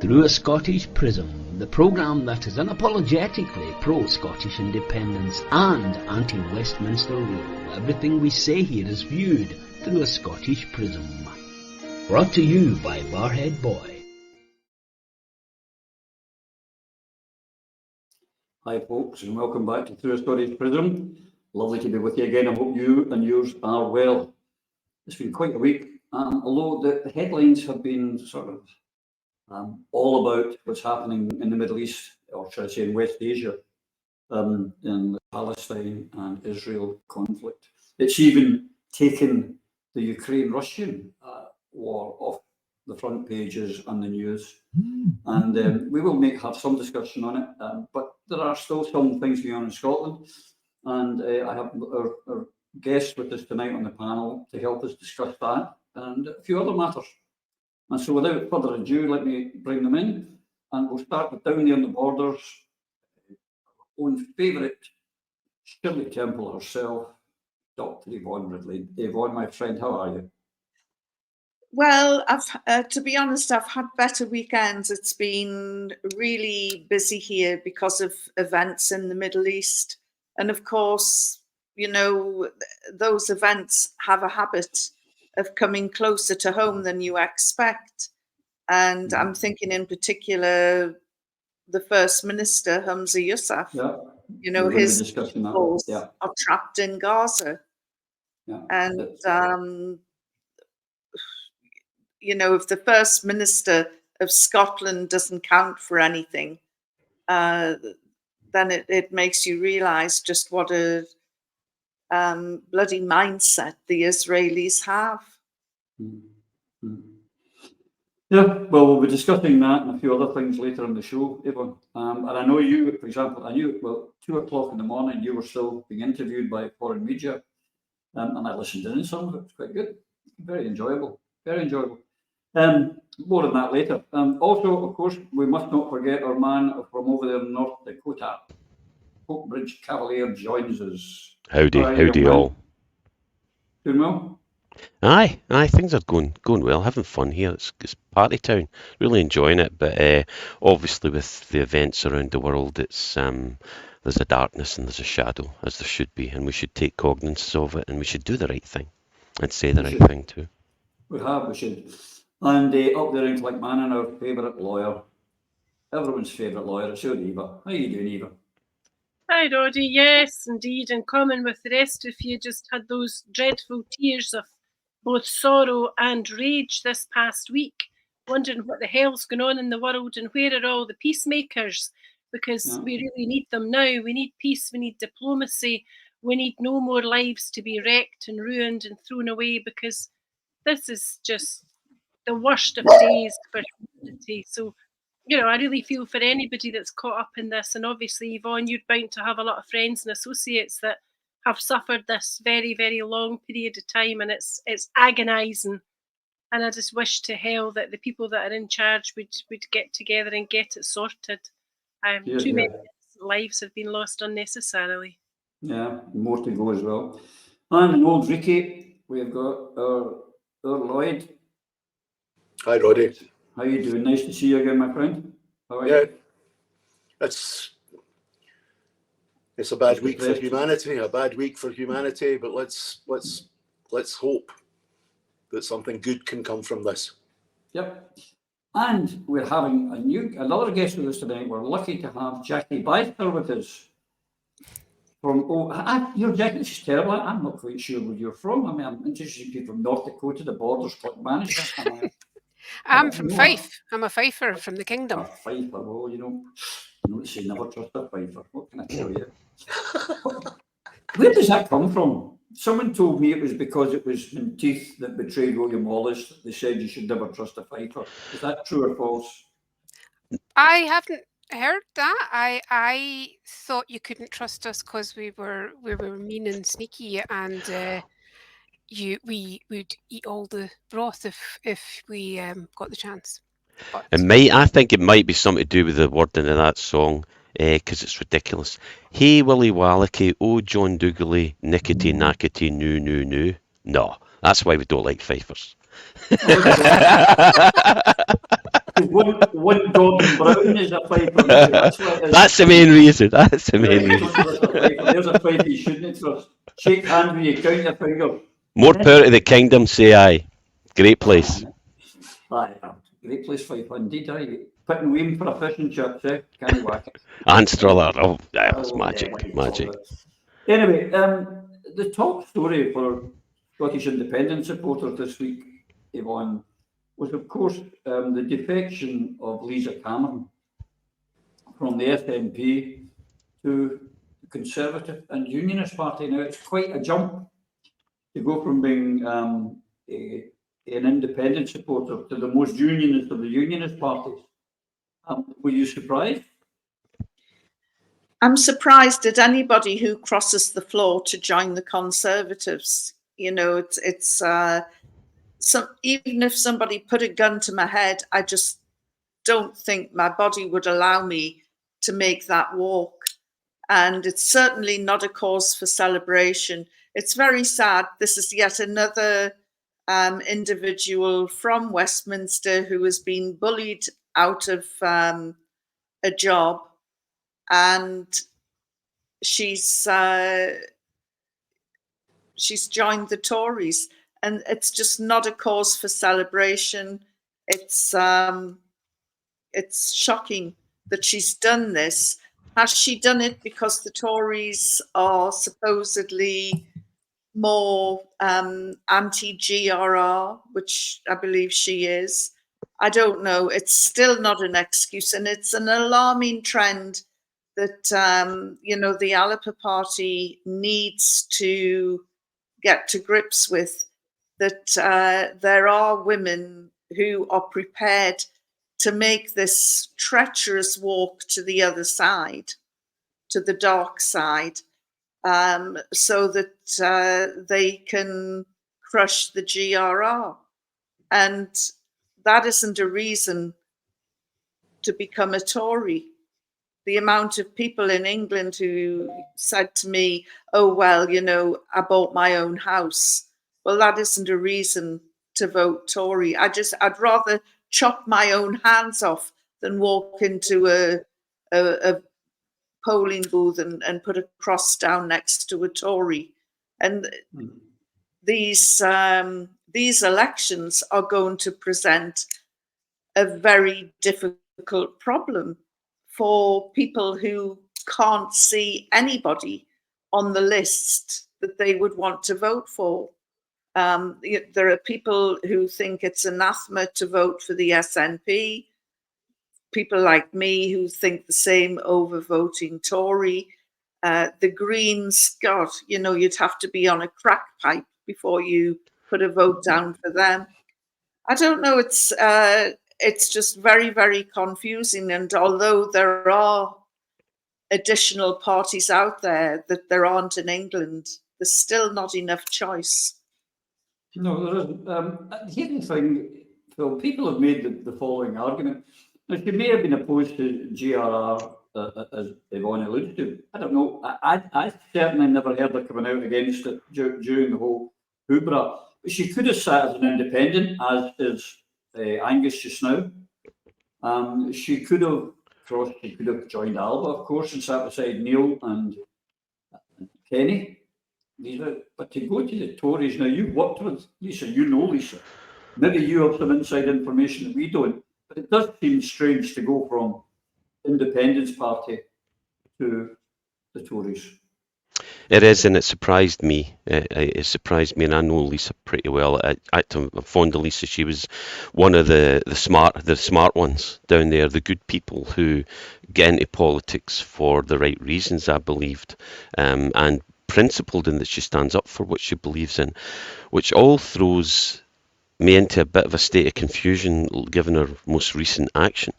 Through a Scottish Prism, the programme that is unapologetically pro-Scottish independence and anti-Westminster rule. Everything we say here is viewed through a Scottish prism. Brought to you by Barhead Boy. Hi folks, and welcome back to Through a Scottish Prism. Lovely to be with you again. I hope you and yours are well. It's been quite a week, although the headlines have been sort of all about what's happening in the Middle East, or should I say in West Asia, in the Palestine and Israel conflict. It's even taken the Ukraine-Russian war off the front pages and the news. And we will have some discussion on it, but there are still some things going on in Scotland. And I have our guest with us tonight on the panel to help us discuss that and a few other matters. And so without further ado, let me bring them in. And we'll start with down there on the borders, our own favourite Shirley Temple herself, Dr. Yvonne Ridley. Yvonne, my friend, how are you? Well, to be honest, I've had better weekends. It's been really busy here because of events in the Middle East. And of course, you know, those events have a habit of coming closer to home than you expect. And I'm thinking in particular, the First Minister, Humza Yousaf, you know, his people are trapped in Gaza. And, you know, if the First Minister of Scotland doesn't count for anything, then it makes you realise just what a bloody mindset the Israelis have. Yeah, well, we'll be discussing that and a few other things later in the show, Yvonne. And I know you, for example, 2 o'clock in the morning, you were still being interviewed by foreign media, and I listened in, and some of it was quite good, very enjoyable, very enjoyable. More on that later. Also, of course, we must not forget our man from over there in North Dakota. Oakbridge Cavalier joins us. Howdy all. Doing well? Aye, things are going well. Having fun here. It's party town. Really enjoying it. But obviously, with the events around the world, it's there's a darkness and there's a shadow, as there should be, and we should take cognizance of it, and we should do the right thing, and say the right thing too. We should. And up there in Clackmannan, our favourite lawyer, everyone's favourite lawyer, it's Eva. How you doing, Eva? Hi, Roddy. Yes, indeed. In common with the rest of you, just had those dreadful tears of both sorrow and rage this past week, wondering what the hell's going on in the world and where are all the peacemakers, because we really need them now. We need peace, we need diplomacy, we need no more lives to be wrecked and ruined and thrown away, because this is just the worst of days for humanity. So, you know, I really feel for anybody that's caught up in this. And obviously, Yvonne, you're bound to have a lot of friends and associates that have suffered this very, very long period of time. And it's agonising. And I just wish to hell that the people that are in charge would get together and get it sorted. Too many lives have been lost unnecessarily. Yeah, more to go as well. And in Old Ricky, we've got our Lloyd. Hi, Roddy. How you doing? Nice to see you again, my friend. How are you? It's a bad week for humanity. But let's hope that something good can come from this. Yep. And we're having another guest with us tonight. We're lucky to have Jackie Byster with us. Your Jackie, this is terrible. I'm not quite sure where you're from. I mean, I'm interested in people from North Dakota, the borders, Clackmannan. I'm from Fife. I'm a Fifer from the Kingdom. A Fifer, well, you know they say never trust a Fifer. What can I tell you? Where does that come from? Someone told me it was because it was Menteith that betrayed William Wallace. They said you should never trust a Fifer. Is that true or false? I haven't heard that. I thought you couldn't trust us because we were mean and sneaky, and we would eat all the broth if we got the chance. But I think it might be something to do with the wording of that song, because it's ridiculous. Hey Willy Wallacky, oh John Dougally, nickety nackety noo. No, that's why we don't like Fifers. One one Gordon Brown is a fiver. That's what it is. That's the main reason. That's the main Right, reason. there's a fiver you shouldn't trust. Shake hand when you count your finger. More power to the kingdom, say I. Great place. Aye, great place, five indeed. Aye. Putting Weem for a fishing chip, eh? Can't whack it. And Stroller. Oh, that was Oh, magic. yeah, Magic. Anyway, the top story for Scottish independence supporters this week, Yvonne, was of course the defection of Lisa Cameron from the SNP to the Conservative and Unionist Party. Now, it's quite a jump to go from being an independent supporter to the most unionist of the unionist parties. Were you surprised? I'm surprised at anybody who crosses the floor to join the Conservatives. You know, it's so even if somebody put a gun to my head, I just don't think my body would allow me to make that walk. And it's certainly not a cause for celebration. It's very sad. This is yet another individual from Westminster who has been bullied out of a job, and she's joined the Tories, and it's just not a cause for celebration. It's shocking that she's done this. Has she done it because the Tories are supposedly more anti-GRR, which I believe she is? I don't know. It's still not an excuse, and it's an alarming trend that the Alapa Party needs to get to grips with. That there are women who are prepared to make this treacherous walk to the other side, to the dark side, so that they can crush the GRR. And that isn't a reason to become a Tory. The amount of people in England who said to me, oh, well, I bought my own house. Well, that isn't a reason to vote Tory. I'd rather chop my own hands off than walk into a polling booth and put a cross down next to a Tory. And these elections are going to present a very difficult problem for people who can't see anybody on the list that they would want to vote for. There are people who think it's anathema to vote for the SNP, people like me who think the same over voting Tory. The Greens, God, you'd have to be on a crack pipe before you put a vote down for them. I don't know. It's just very, very confusing. And although there are additional parties out there that there aren't in England, there's still not enough choice. No, there isn't. Here's the thing, Phil, people have made the following argument. Now, she may have been opposed to GRR, as Yvonne alluded to. I don't know. I certainly never heard her coming out against it during the whole hoobra. But she could have sat as an independent, as is Angus just now. She could have joined Alba, of course, and sat beside Neil and Kenny. But to go to the Tories now, you've worked with Lisa, Lisa. Maybe you have some inside information that we don't, but it does seem strange to go from Independence Party to the Tories. It is, and it surprised me. It surprised me, and I know Lisa pretty well. I'm fond of Lisa. She was one of the smart ones down there, the good people who get into politics for the right reasons, I believed, and principled in that she stands up for what she believes in, which all throws me into a bit of a state of confusion given her most recent action.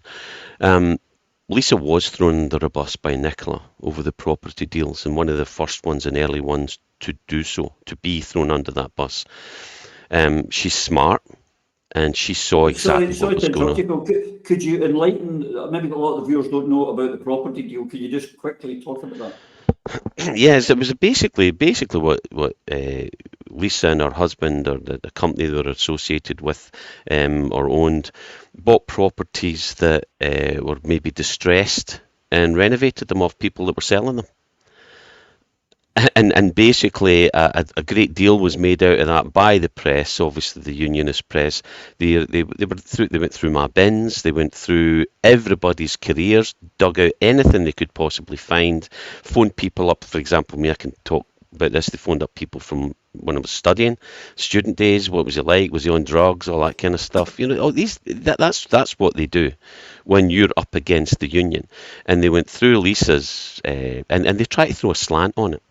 Lisa was thrown under the bus by Nicola over the property deals, and one of the first ones and early ones to do so, to be thrown under that bus. She's smart, and she saw exactly what was going on. Could you enlighten, maybe a lot of the viewers don't know about the property deal, could you just quickly talk about that? Yes, it was basically what Lisa and her husband, or the company they were associated with, or owned, bought properties that were maybe distressed and renovated them off people that were selling them. And basically a great deal was made out of that by the press, obviously the unionist press. They went through my bins, they went through everybody's careers, dug out anything they could possibly find, phoned people up. For example, me, I can talk about this. They phoned up people from when I was studying, student days. What was he like? Was he on drugs? All that kind of stuff. You know, all these that's what they do when you're up against the union. And they went through Lisa's and they try to throw a slant on it.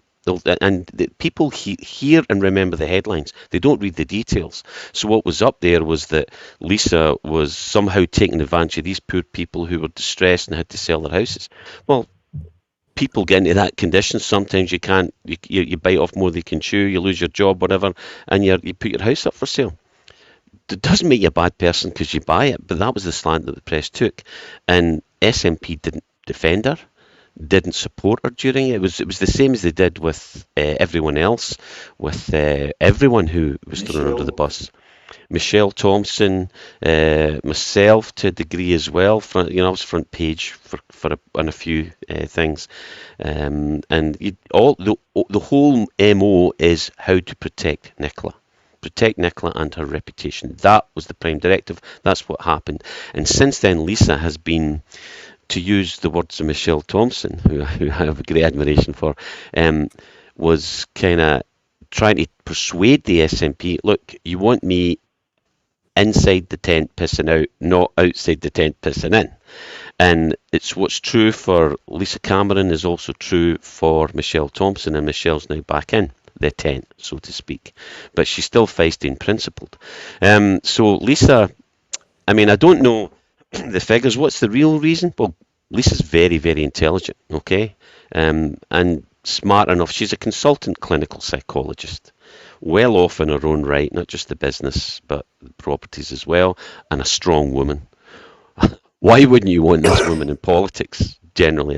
And people hear and remember the headlines. They don't read the details. So what was up there was that Lisa was somehow taking advantage of these poor people who were distressed and had to sell their houses. Well, people get into that condition. Sometimes you can't. You bite off more than you can chew. You lose your job, whatever, and you put your house up for sale. It doesn't make you a bad person because you buy it, but that was the slant that the press took, and SNP didn't defend her, didn't support her during it. It was the same as they did with everyone else, with everyone who was thrown under the bus. Michelle Thompson, myself to a degree as well. I was front page on a few things, and the whole MO is how to protect Nicola. Protect Nicola and her reputation. That was the prime directive. That's what happened. And since then, Lisa has been, to use the words of Michelle Thompson, who I have a great admiration for, was kind of trying to persuade the SNP, look, you want me inside the tent pissing out, not outside the tent pissing in. And it's what's true for Lisa Cameron is also true for Michelle Thompson, and Michelle's now back in the tent, so to speak. But she's still feisty and principled. So Lisa, I mean, I don't know the figures. What's the real reason? Well, Lisa's very, very intelligent, okay? And smart enough. She's a consultant clinical psychologist, well off in her own right, not just the business, but properties as well, and a strong woman. Why wouldn't you want this woman in politics? Generally,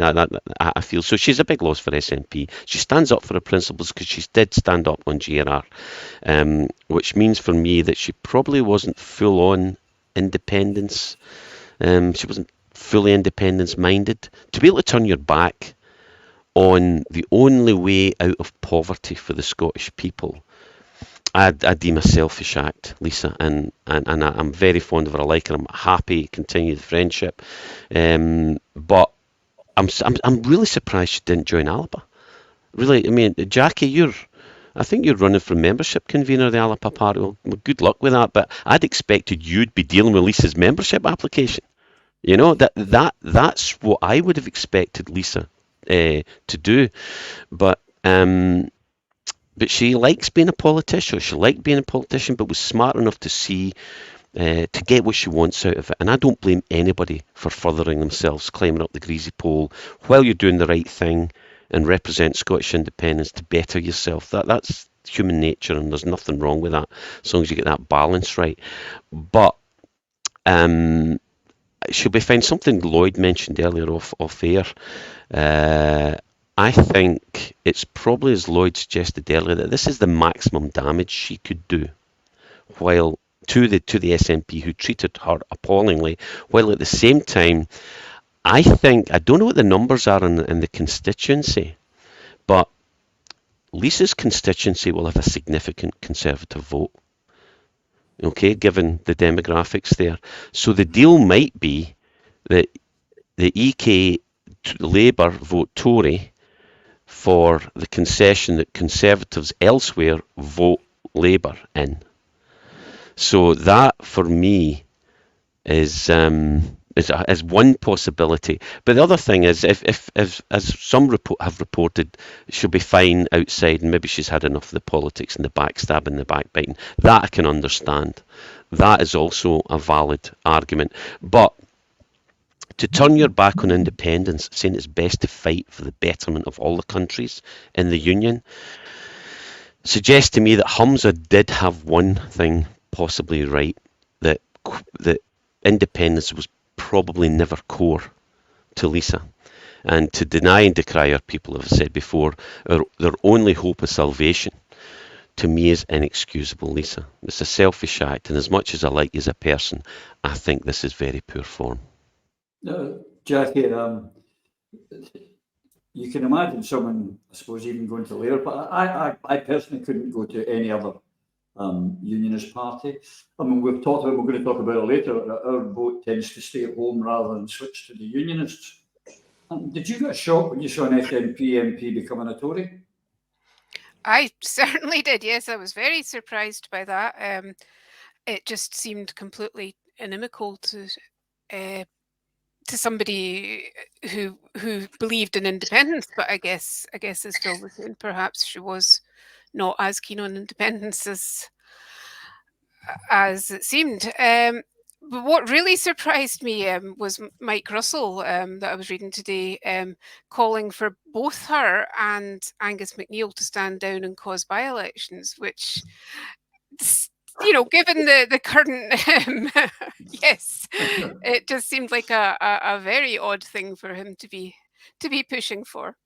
I feel so. She's a big loss for SNP. She stands up for her principles because she did stand up on GRR, which means for me that she probably wasn't full on independence. She wasn't fully independence minded. To be able to turn your back on the only way out of poverty for the Scottish people, I deem a selfish act, Lisa, and I'm very fond of her. I like her. I'm happy to continue the friendship, but I'm really surprised she didn't join Alba. Really, I mean, Jackie, I think you're running for membership convener of the Alba Party. Well, good luck with that. But I'd expected you'd be dealing with Lisa's membership application. You know, that's what I would have expected Lisa to do. But she likes being a politician. She liked being a politician, but was smart enough to see, to get what she wants out of it. And I don't blame anybody for furthering themselves, climbing up the greasy pole while you're doing the right thing and represent Scottish independence to better yourself. That's human nature, and there's nothing wrong with that as long as you get that balance right. But she'll be fine. Something Lloyd mentioned earlier off air. I think it's probably, as Lloyd suggested earlier, that this is the maximum damage she could do, while to the SNP, who treated her appallingly, while at the same time, I don't know what the numbers are in the constituency, but Lisa's constituency will have a significant Conservative vote, okay, given the demographics there. So the deal might be that the EK Labour vote Tory for the concession that Conservatives elsewhere vote Labour in. So that, for me, is one possibility. But the other thing is, if as some have reported, she'll be fine outside, and maybe she's had enough of the politics and the backstabbing and the backbiting. That I can understand. That is also a valid argument. But to turn your back on independence, saying it's best to fight for the betterment of all the countries in the Union, suggests to me that Humza did have one thing possibly right, that independence was probably never core to Lisa. And to deny and decry our people, as I said before, their only hope of salvation, to me is inexcusable, Lisa. It's a selfish act, and as much as I like you as a person, I think this is very poor form. Jackie, you can imagine someone, I suppose, even going to Labour, but I personally couldn't go to any other unionist party. I mean, we're going to talk about it later. Our vote tends to stay at home rather than switch to the unionists. Did you get a shock when you saw an SNP MP becoming a Tory? I certainly did. Yes, I was very surprised by that. It just seemed completely inimical to somebody who believed in independence. But I guess as Phil was saying, perhaps she was not as keen on independence as it seemed. But what really surprised me was Mike Russell that I was reading today, calling for both her and Angus MacNeil to stand down and cause by-elections, which, given the current, yes, it just seemed like a very odd thing for him to be pushing for.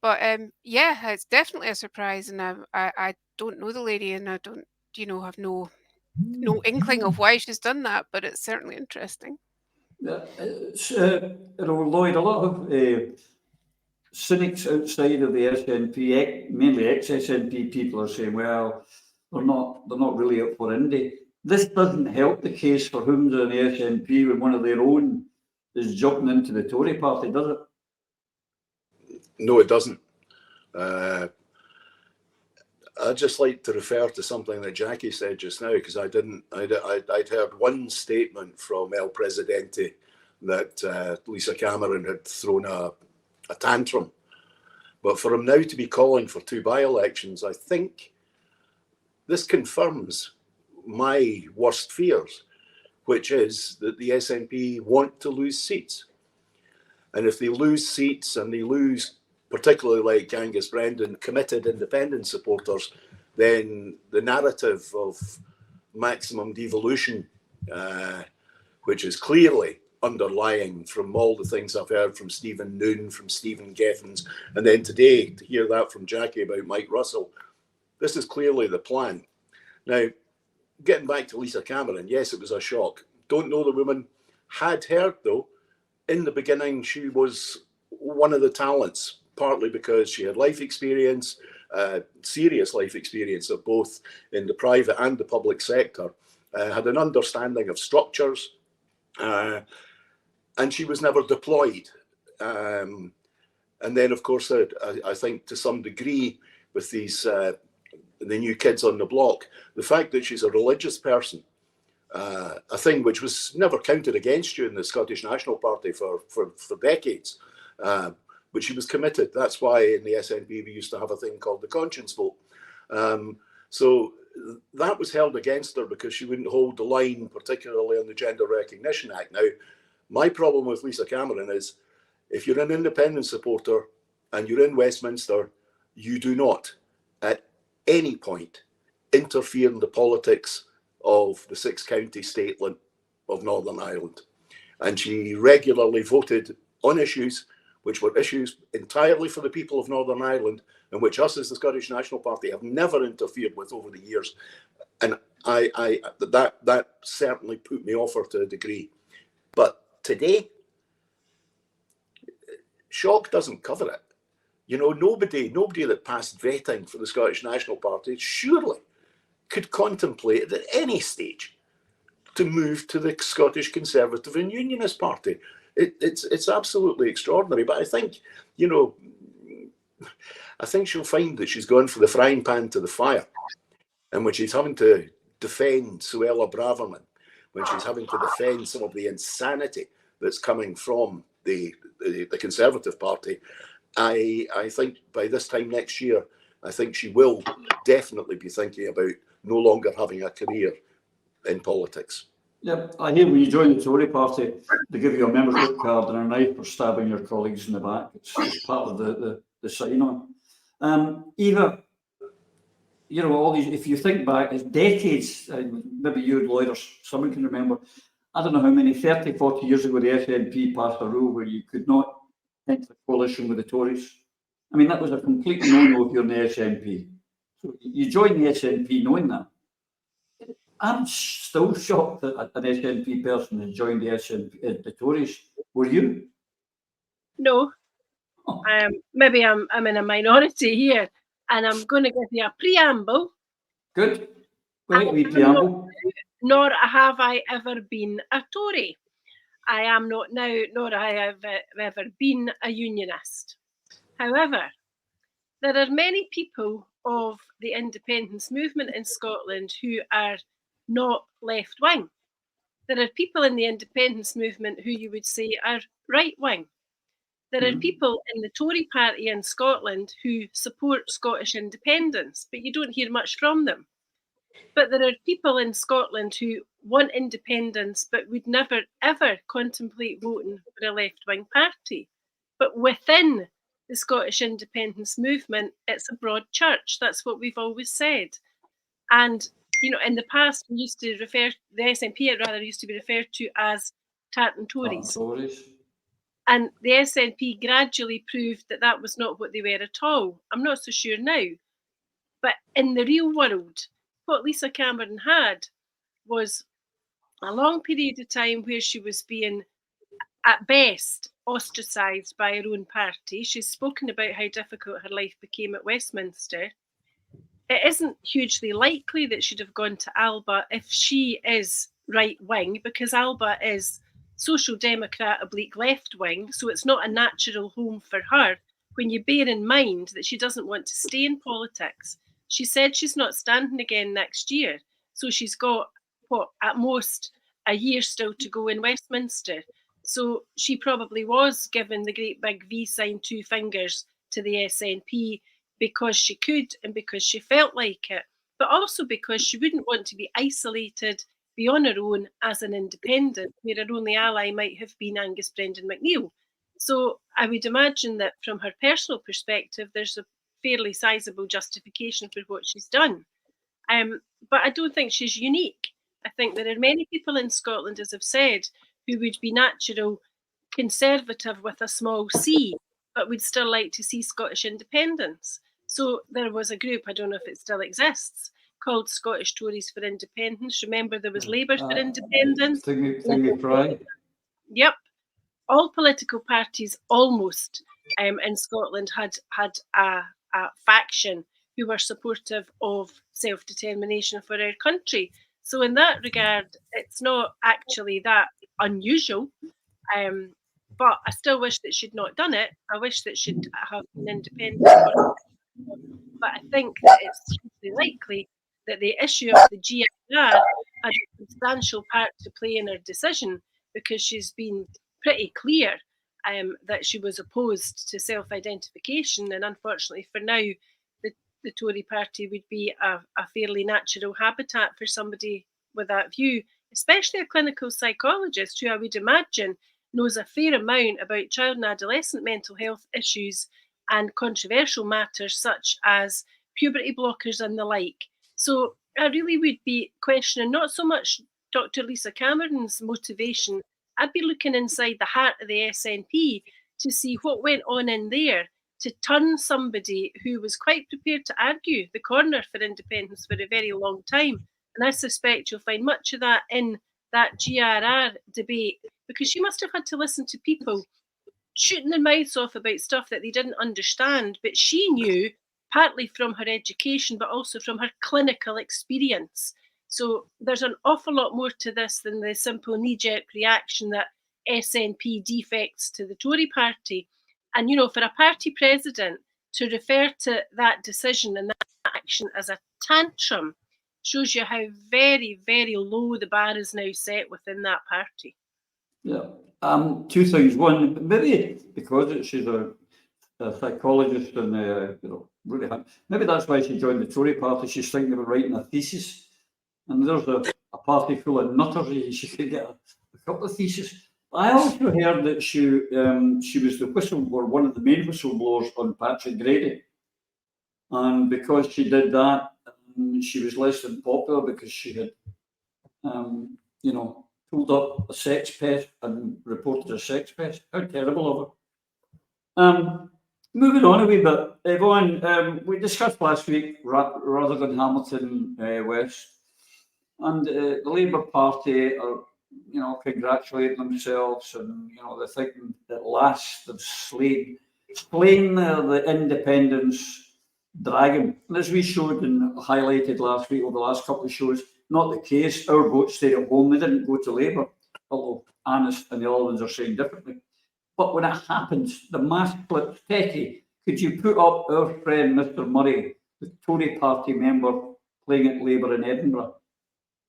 But yeah, it's definitely a surprise, and I don't know the lady, and I don't, have no inkling of why she's done that, but it's certainly interesting. Lloyd, a lot of cynics outside of the SNP, mainly ex-SNP people, are saying, well, they're not really up for Indy. This doesn't help the case for whom they're in the SNP when one of their own is jumping into the Tory party, does it? No, it doesn't. I'd just like to refer to something that Jackie said just now, because I'd heard one statement from El Presidente that Lisa Cameron had thrown a tantrum. But for him now to be calling for 2 by-elections, I think this confirms my worst fears, which is that the SNP want to lose seats. And if they lose seats and they lose, particularly like Angus Brendan, committed independent supporters, then the narrative of maximum devolution, which is clearly underlying from all the things I've heard from Stephen Noon, from Stephen Geffens, and then today to hear that from Jackie about Mike Russell, this is clearly the plan. Now, getting back to Lisa Cameron, yes, it was a shock. Don't know the woman. Had heard, though, in the beginning, she was one of the talents, partly because she had life experience, serious life experience of both in the private and the public sector, had an understanding of structures, and she was never deployed. And then, of course, I think to some degree with these the new kids on the block, the fact that she's a religious person, a thing which was never counted against you in the Scottish National Party for decades, but she was committed. That's why in the SNP we used to have a thing called the conscience vote. So that was held against her because she wouldn't hold the line, particularly on the Gender Recognition Act. Now, my problem with Lisa Cameron is if you're an independent supporter and you're in Westminster, you do not at any point interfere in the politics of the 6-county statelet of Northern Ireland. And she regularly voted on issues which were issues entirely for the people of Northern Ireland, and which us as the Scottish National Party have never interfered with over the years. And that certainly put me off her to a degree. But today, shock doesn't cover it. You know, nobody that passed vetting for the Scottish National Party surely could contemplate at any stage to move to the Scottish Conservative and Unionist Party. It's absolutely extraordinary. But I think, you know, I think she'll find that she's gone from the frying pan to the fire. And when she's having to defend Suella Braverman, when she's having to defend some of the insanity that's coming from the Conservative Party, I think by this time next year, I think she will definitely be thinking about no longer having a career in politics. Yeah, I hear when you join the Tory party, they give you a membership card and a knife for stabbing your colleagues in the back. It's part of the sign-on. Eva, you know, all these, if you think back, it's decades, maybe you and Lloyd or someone can remember, I don't know how many, 30, 40 years ago, the SNP passed a rule where you could not a coalition with the Tories. I mean, that was a complete no-no if you're in the SNP. So you joined the SNP knowing that. I'm still shocked that an SNP person has joined the SNP, the Tories. Were you? No. Oh. Maybe I'm in a minority here, and I'm going to give you a preamble. Good. Well, we preamble. Nor have I ever been a Tory. I am not now, nor I have ever been a unionist. However, there are many people of the independence movement in Scotland who are not left-wing. There are people in the independence movement who you would say are right-wing. There are people in the Tory party in Scotland who support Scottish independence, but you don't hear much from them. But there are people in Scotland who want independence but would never, ever contemplate voting for a left-wing party. But within the Scottish independence movement, it's a broad church. That's what we've always said. And, you know, in the past, we used to refer, the SNP rather used to be referred to as tartan Tories. And the SNP gradually proved that that was not what they were at all. I'm not so sure now. But in the real world, what Lisa Cameron had was a long period of time where she was being, at best, ostracised by her own party. She's spoken about how difficult her life became at Westminster. It isn't hugely likely that she'd have gone to Alba if she is right-wing, because Alba is Social Democrat oblique left-wing, so it's not a natural home for her when you bear in mind that she doesn't want to stay in politics. She said she's not standing again next year, so she's got, what, at most a year still to go in Westminster. So she probably was given the great big V sign, 2 fingers, to the SNP because she could and because she felt like it, but also because she wouldn't want to be isolated, be on her own as an independent, where her only ally might have been Angus Brendan McNeill. So I would imagine that from her personal perspective, there's a fairly sizable justification for what she's done. But I don't think she's unique. I think there are many people in Scotland, as I've said, who would be natural conservative with a small c, but would still like to see Scottish independence. So there was a group, I don't know if it still exists, called Scottish Tories for Independence. Remember, there was Labour for Independence. Thingy Fry. Yep. All political parties almost in Scotland had a faction who were supportive of self-determination for our country. So in that regard, it's not actually that unusual. But I still wish that she'd not done it. I wish that she'd have been independent. But I think that it's hugely likely that the issue of the GIR had a substantial part to play in her decision, because she's been pretty clear that she was opposed to self-identification. And unfortunately for now, the Tory party would be a fairly natural habitat for somebody with that view, especially a clinical psychologist who I would imagine knows a fair amount about child and adolescent mental health issues and controversial matters such as puberty blockers and the like. So I really would be questioning not so much Dr. Lisa Cameron's motivation. I'd be looking inside the heart of the SNP to see what went on in there to turn somebody who was quite prepared to argue the corner for independence for a very long time. And I suspect you'll find much of that in that GRR debate, because she must have had to listen to people shooting their mouths off about stuff that they didn't understand, but she knew, partly from her education, but also from her clinical experience. So there's an awful lot more to this than the simple knee-jerk reaction that SNP defects to the Tory party. And, you know, for a party president to refer to that decision and that action as a tantrum shows you how very, very low the bar is now set within that party. Yeah. 2 things. One, maybe because she's a psychologist and really maybe that's why she joined the Tory party. She's thinking about writing a thesis, and there's a party full of nutters. She could get a couple of theses. I also heard that she was the whistleblower, one of the main whistleblowers on Patrick Grady, and because she did that, she was less than popular because she had, pulled up a sex pest and reported a sex pest. How terrible of her. Moving on a wee bit, Yvonne, we discussed last week Rutherglen, Hamilton West, and the Labour Party are, congratulating themselves, and they're thinking at last they've slain the independence dragon. And as we showed and highlighted last week over the last couple of shows, not the case. Our vote stayed at home. They didn't go to Labour, although Annis and the other ones are saying differently. But when it happens, the mask flips. Petty, could you put up our friend Mr. Murray, the Tory party member playing at Labour in Edinburgh?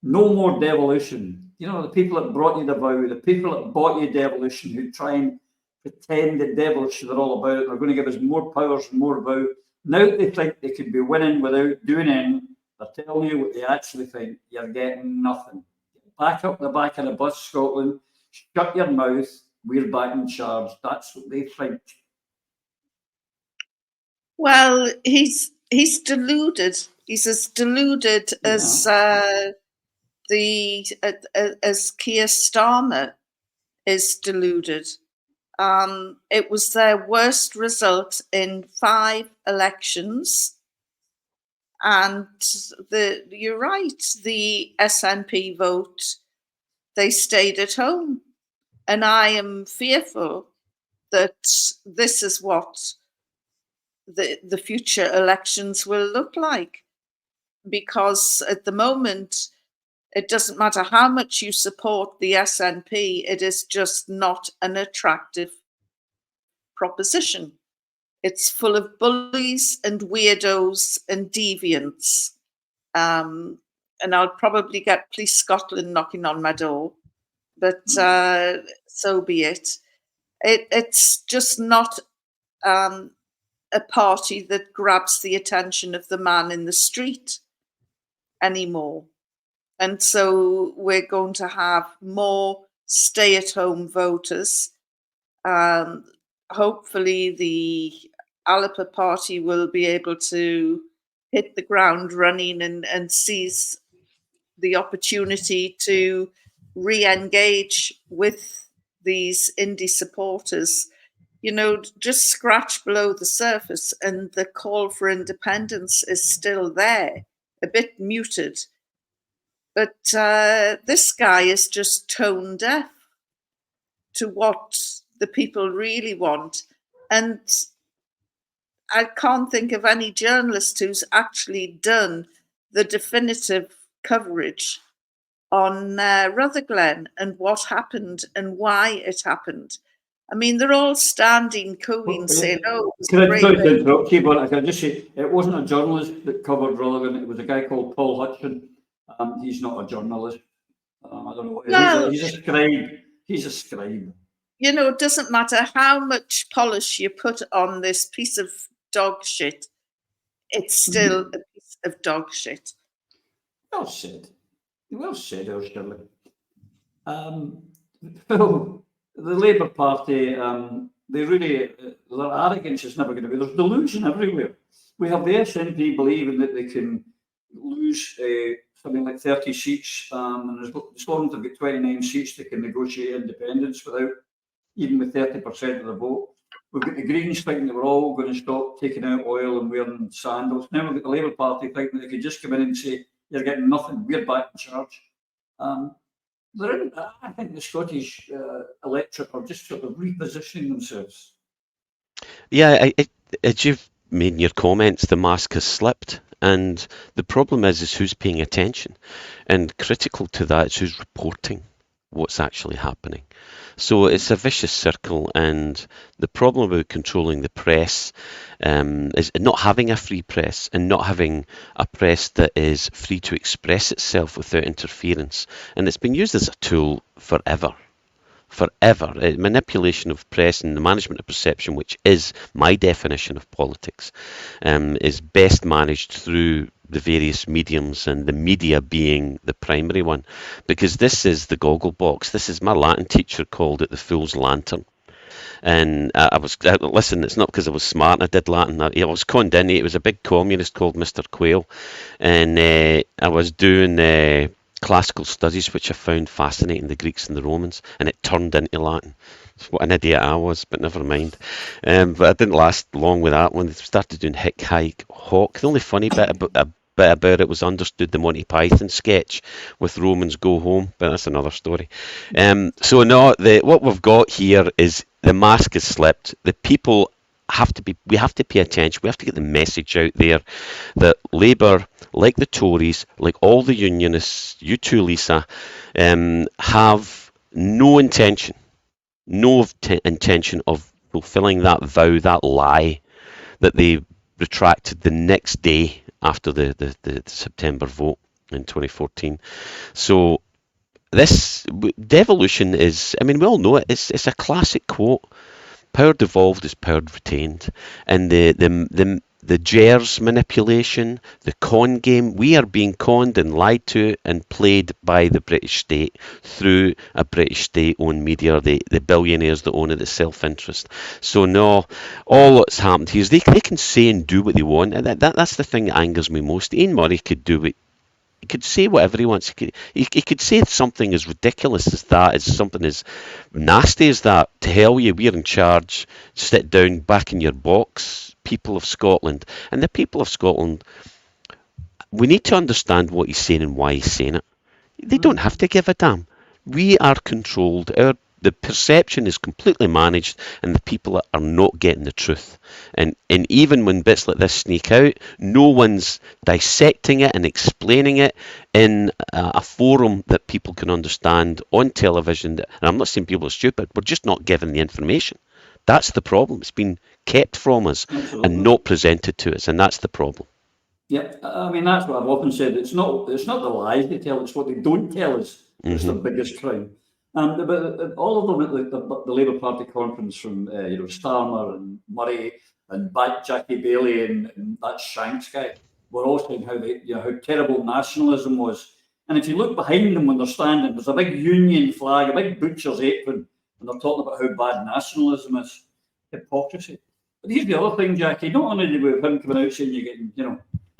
No more devolution. The people that brought you the vow, the people that bought you devolution, who try and pretend that devolution are all about it, they're going to give us more powers, more vow. Now they think they can be winning without doing anything. They're telling you what they actually think. You're getting nothing. Back up the back of the bus, Scotland. Shut your mouth. We're back in charge. That's what they think. Well, he's deluded. He's as deluded as Keir Starmer is deluded. It was their worst result in 5 elections. And you're right, the SNP vote, they stayed at home. And I am fearful that this is what the future elections will look like. Because at the moment, it doesn't matter how much you support the SNP, it is just not an attractive proposition. It's full of bullies and weirdos and deviants. And I'll probably get Police Scotland knocking on my door, but so be it. It's just not a party that grabs the attention of the man in the street anymore. And so we're going to have more stay-at-home voters. Hopefully the Alippa party will be able to hit the ground running and seize the opportunity to re-engage with these indie supporters. Just scratch below the surface and the call for independence is still there, a bit muted. But this guy is just tone deaf to what the people really want. And I can't think of any journalist who's actually done the definitive coverage on Rutherglen and what happened and why it happened. I mean, they're all standing cooing, saying, "Oh, can I interrupt you? But I can just say it wasn't a journalist that covered Rutherglen. It was a guy called Paul Hutchin. He's not a journalist. I don't know. No. He's a scribe. He's a scribe. It doesn't matter how much polish you put on this piece of dog shit. It's still a piece of dog shit. Well said. Well said, Shirley. Well, the Labour Party, they really, their arrogance is never going to be. There's delusion everywhere. We have the SNP believing that they can lose something like 30 seats, and as long as they've got 29 seats, they can negotiate independence without, even with 30% of the vote. We've got the Greens thinking that we're all going to stop taking out oil and wearing sandals. Now we've got the Labour Party thinking that they could just come in and say, "You're getting nothing, we're back in charge." I think the Scottish electorate are just sort of repositioning themselves. Yeah, as you've made in your comments, the mask has slipped. And the problem is who's paying attention. And critical to that is who's reporting what's actually happening. So it's a vicious circle, and the problem about controlling the press is not having a free press and not having a press that is free to express itself without interference. And it's been used as a tool forever. Manipulation of press and the management of perception, which is my definition of politics, is best managed through the various mediums, and the media being the primary one, because this is the goggle box. This is, my Latin teacher called it the fool's lantern. And listen, it's not because I was smart and I did Latin. I was conned in. It was a big communist called Mr. Quayle, and I was doing classical studies, which I found fascinating, the Greeks and the Romans, and it turned into Latin. What an idiot I was, but never mind. But I didn't last long with that when they started doing hick, hike, hawk. The only funny bit about it was understood the Monty Python sketch with Romans go home, but that's another story. So no, what we've got here is the mask has slipped. The people we have to pay attention. We have to get the message out there that Labour, like the Tories, like all the unionists, you too, Lisa, have no intention of fulfilling that vow, that lie that they retracted the next day after the September vote in 2014. So this devolution is, I mean, we all know it. It's a classic quote. Power devolved is power retained, and the Gers manipulation, the con game, we are being conned and lied to and played by the British state through a British state-owned media, the billionaires that own it, the self-interest. So no, all that's happened here is they can say and do what they want, and that's the thing that angers me most. Ian Murray could do what he could say whatever he wants. He could say something as ridiculous as that, as something as nasty as that. To hell you, we're in charge. Sit down back in your box, people of Scotland. And the people of Scotland, we need to understand what he's saying and why he's saying it. They don't have to give a damn. We are controlled. The perception is completely managed, and the people are not getting the truth. And even when bits like this sneak out, no one's dissecting it and explaining it in a forum that people can understand on television. And I'm not saying people are stupid, we're just not given the information. That's the problem. It's been kept from us. Absolutely. And not presented to us, and that's the problem. Yeah, I mean, that's what I've often said. It's not the lies they tell, it's what they don't tell us. It's the biggest crime. But all of them at the Labour Party conference, from Starmer and Murray and Jackie Bailey and that Shanks guy, were all saying how terrible nationalism was. And if you look behind them when they're standing, there's a big union flag, a big butcher's apron, and they're talking about how bad nationalism is. Hypocrisy. But here's the other thing, Jackie. Not only do we have him coming out saying you're getting,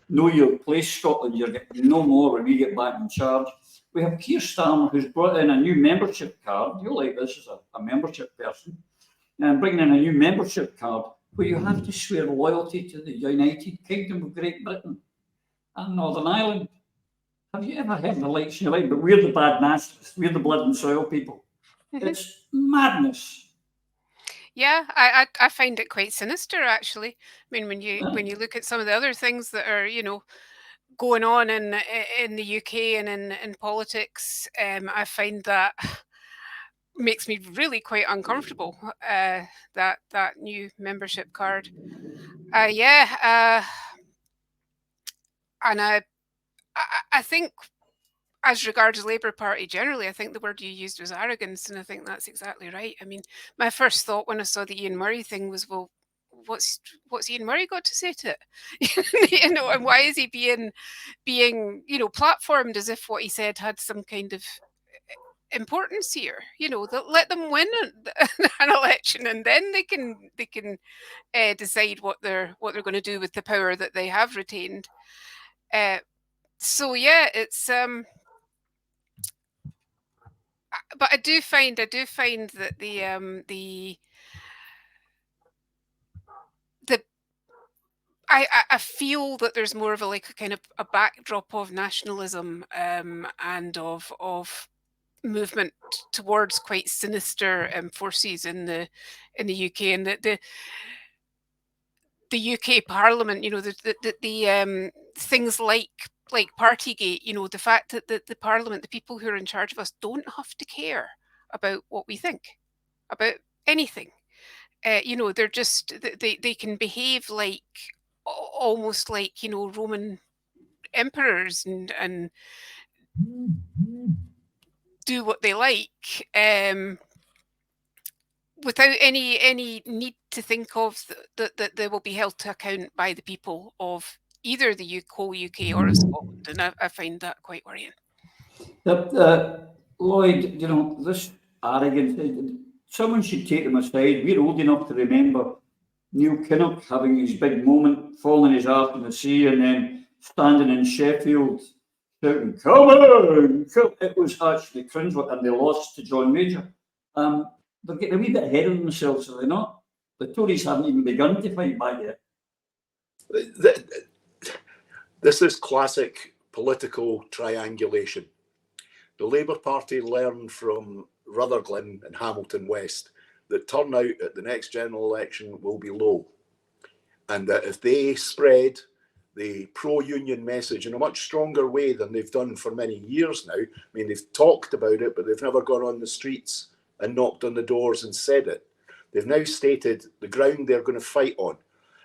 know your place, Scotland, you're getting no more when we get back in charge. We have Keir Starmer, who's brought in a new membership card. You'll like this as a membership person. And bringing in a new membership card where you have to swear loyalty to the United Kingdom of Great Britain and Northern Ireland. Have you ever heard the likes in your life? But we're the bad nationalists. We're the blood and soil people. It's madness. Yeah, I find it quite sinister, actually. I mean, when you look at some of the other things that are, going on in the UK and in politics, I find that makes me really quite uncomfortable. That new membership card, and I think, as regards Labour Party generally, I think the word you used was arrogance, and I think that's exactly right. I mean, my first thought when I saw the Ian Murray thing was, well, what's Ian Murray got to say to it? And why is he being platformed as if what he said had some kind of importance here? Let them win an election, and then they can decide what they're going to do with the power that they have retained. So yeah, it's but I do find that I feel that there's more of a kind of a backdrop of nationalism and of movement towards quite sinister forces in the UK, and the UK Parliament, the things like Partygate, the fact that the Parliament, the people who are in charge of us, don't have to care about what we think about anything. They're just they can behave like almost like Roman emperors and do what they like without any need to think of that they will be held to account by the people of either the whole UK or of Scotland, and I find that quite worrying. Lloyd, this arrogance, someone should take them aside. We're old enough to remember Neil Kinnock having his big moment, falling his arse in the sea, and then standing in Sheffield shouting, "Come on!" It was actually cringe, and they lost to John Major. They're getting a wee bit ahead of themselves, are they not? The Tories haven't even begun to fight back yet. This is classic political triangulation. The Labour Party learned from Rutherglen and Hamilton West that turnout at the next general election will be low, and that if they spread the pro-union message in a much stronger way than they've done for many years now. I mean, they've talked about it, but they've never gone on the streets and knocked on the doors and said it. They've now stated the ground they're going to fight on,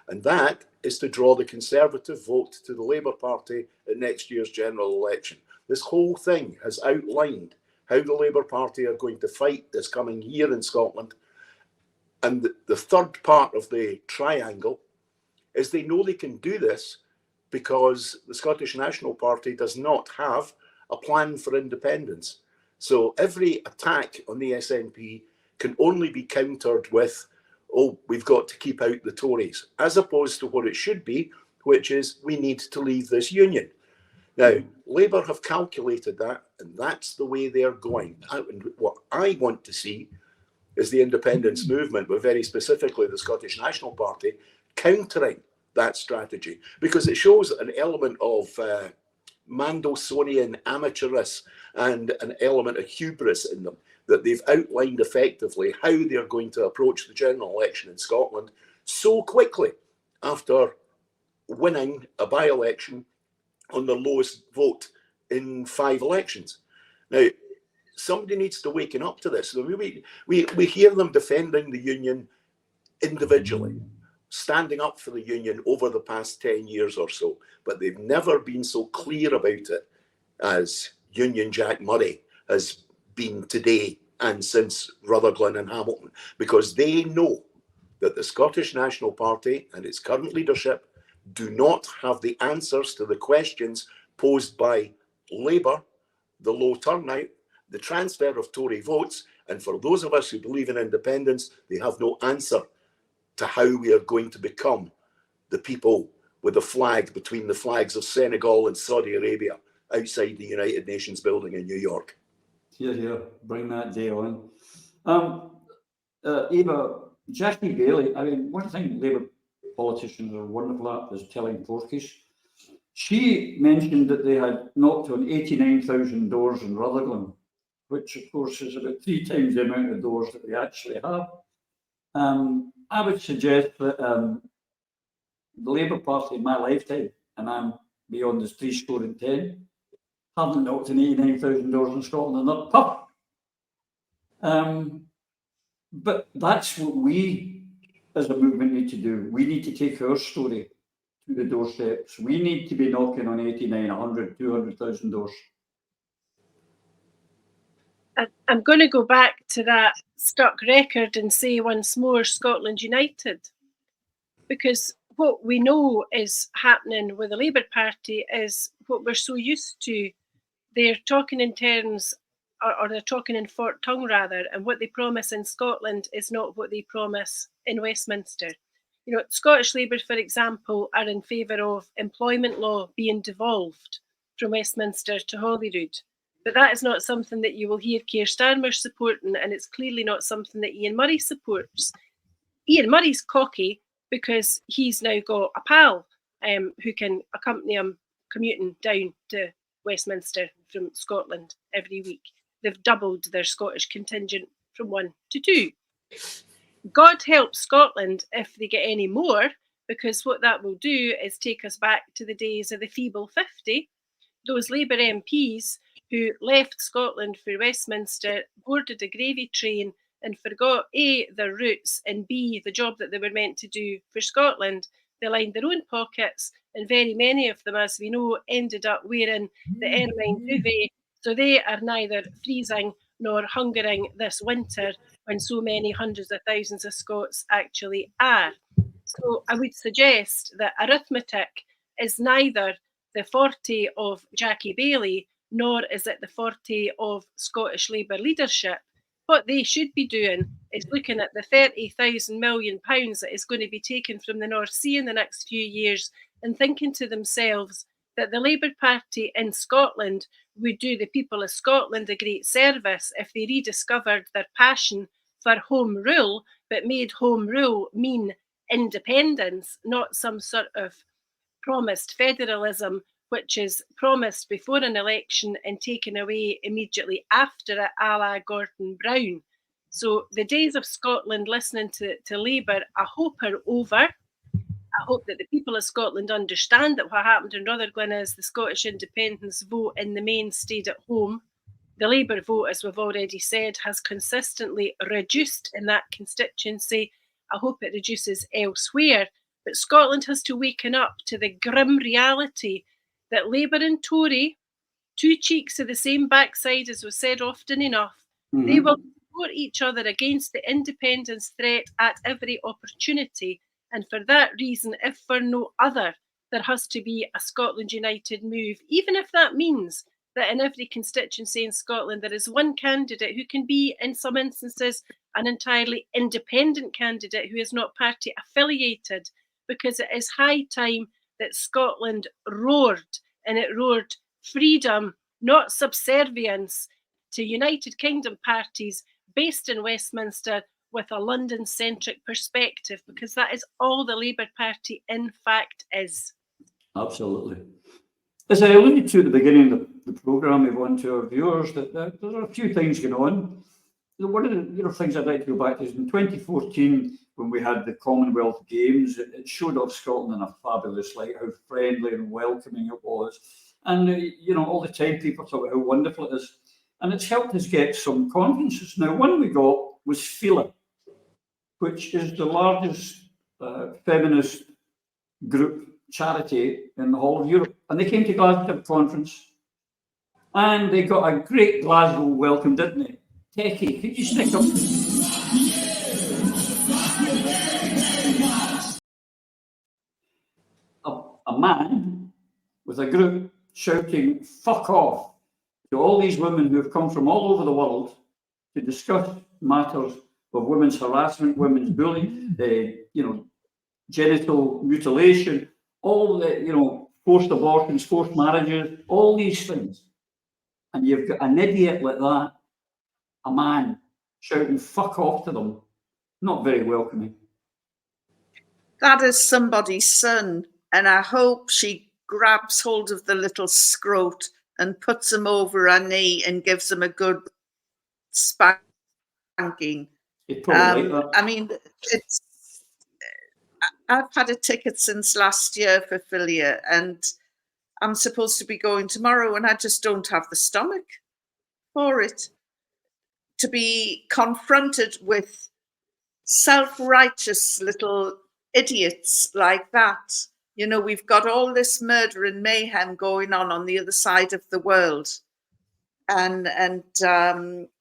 and that is to draw the Conservative vote to the Labour Party at next year's general election. This whole thing has outlined how the Labour Party are going to fight this coming year in Scotland. And the third part of the triangle is they know they can do this because the Scottish National Party does not have a plan for independence. So every attack on the SNP can only be countered with, oh, we've got to keep out the Tories, as opposed to what it should be, which is we need to leave this union. Now, Labour have calculated that, and that's the way they're going. And what I want to see is the independence movement, but very specifically the Scottish National Party, countering that strategy, because it shows an element of Mandelsonian amateurish and an element of hubris in them, that they've outlined effectively how they're going to approach the general election in Scotland so quickly after winning a by-election on the lowest vote in 5 elections. Now, somebody needs to waken up to this. We hear them defending the union individually, standing up for the union over the past 10 years or so, but they've never been so clear about it as Union Jack Murray has been today and since Rutherglen and Hamilton, because they know that the Scottish National Party and its current leadership do not have the answers to the questions posed by Labour, the low turnout, the transfer of Tory votes, and for those of us who believe in independence, they have no answer to how we are going to become the people with a flag between the flags of Senegal and Saudi Arabia outside the United Nations building in New York. Here, bring that day on. Eva, Jackie Baillie, I mean, one thing Labour politicians are wonderful at is telling porkies. She mentioned that they had knocked on 89,000 doors in Rutherglen, which of course is about 3 times the amount of doors that we actually have. I would suggest that the Labour Party in my lifetime, and I'm beyond the 70, haven't knocked on 89,000 doors in Scotland, and not puff. But that's what we as a movement need to do. We need to take our story to the doorsteps. We need to be knocking on 89, 100, 200,000 doors. I'm going to go back to that stuck record and say once more Scotland United, because what we know is happening with the Labour Party is what we're so used to. They're talking in terms, or they're talking in forked tongue rather, and what they promise in Scotland is not what they promise in Westminster. You know, Scottish Labour, for example, are in favour of employment law being devolved from Westminster to Holyrood. But that is not something that you will hear Keir Starmer supporting, and it's clearly not something that Ian Murray supports. Ian Murray's cocky because he's now got a pal who can accompany him commuting down to Westminster from Scotland every week. They've doubled their Scottish contingent from 1 to 2. God help Scotland if they get any more, because what that will do is take us back to the days of the feeble 50. Those Labour MPs who left Scotland for Westminster, boarded a gravy train and forgot A, their roots, and B, the job that they were meant to do for Scotland. They lined their own pockets, and very many of them, as we know, ended up wearing the ermine duvet. So they are neither freezing nor hungering this winter when so many hundreds of thousands of Scots actually are. So I would suggest that arithmetic is neither the forte of Jackie Baillie, nor is it the forte of Scottish Labour leadership. What they should be doing is looking at the £30,000 million that is going to be taken from the North Sea in the next few years and thinking to themselves, that the Labour Party in Scotland would do the people of Scotland a great service if they rediscovered their passion for home rule, but made home rule mean independence, not some sort of promised federalism, which is promised before an election and taken away immediately after it, a la Gordon Brown. So the days of Scotland listening to Labour, I hope, are over. I hope that the people of Scotland understand that what happened in Rutherglen is the Scottish independence vote in the main stayed at home. The Labour vote, as we've already said, has consistently reduced in that constituency. I hope it reduces elsewhere. But Scotland has to waken up to the grim reality that Labour and Tory, two cheeks of the same backside, as was said often enough, they will support each other against the independence threat at every opportunity. And for that reason, if for no other, there has to be a Scotland United move, even if that means that in every constituency in Scotland there is one candidate who can be, in some instances, an entirely independent candidate who is not party affiliated, because it is high time that Scotland roared, and it roared freedom, not subservience to United Kingdom parties based in Westminster with a London-centric perspective, because that is all the Labour Party in fact is. Absolutely. As I alluded to at the beginning of the programme, Yvonne, to our viewers, that there are a few things going on. One of the things I'd like to go back to is in 2014, when we had the Commonwealth Games, it showed off Scotland in a fabulous light, how friendly and welcoming it was. And, all the time people talk about how wonderful it is. And it's helped us get some conferences. Now, one we got was FILA, which is the largest feminist group charity in the whole of Europe. And they came to Glasgow conference and they got a great Glasgow welcome, didn't they? Techie, could you stick up? A man with a group shouting, "Fuck off," to all these women who have come from all over the world to discuss matters of women's harassment, women's bullying, genital mutilation, all the, forced abortions, forced marriages, all these things. And you've got an idiot like that, a man, shouting "fuck off" to them. Not very welcoming. That is somebody's son, and I hope she grabs hold of the little scrote and puts him over her knee and gives him a good spanking. I mean, I've had a ticket since last year for Filia, and I'm supposed to be going tomorrow, and I just don't have the stomach for it. To be confronted with self-righteous little idiots like that. We've got all this murder and mayhem going on the other side of the world. And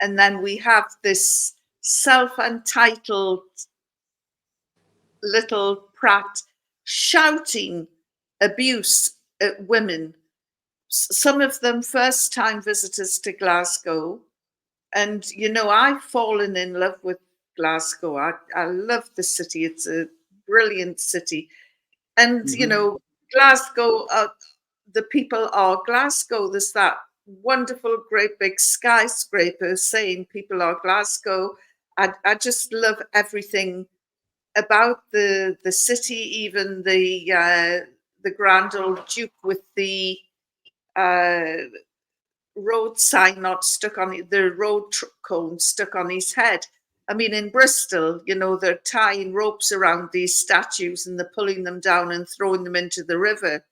then we have this self-entitled little prat shouting abuse at women, some of them first-time visitors to Glasgow. And, I've fallen in love with Glasgow. I love the city. It's a brilliant city. And, Glasgow, the people are Glasgow. There's that wonderful, great big skyscraper saying people are Glasgow. I just love everything about the city, even the grand old Duke with the road sign not stuck on the road cone stuck on his head. I mean, in Bristol, they're tying ropes around these statues and they're pulling them down and throwing them into the river.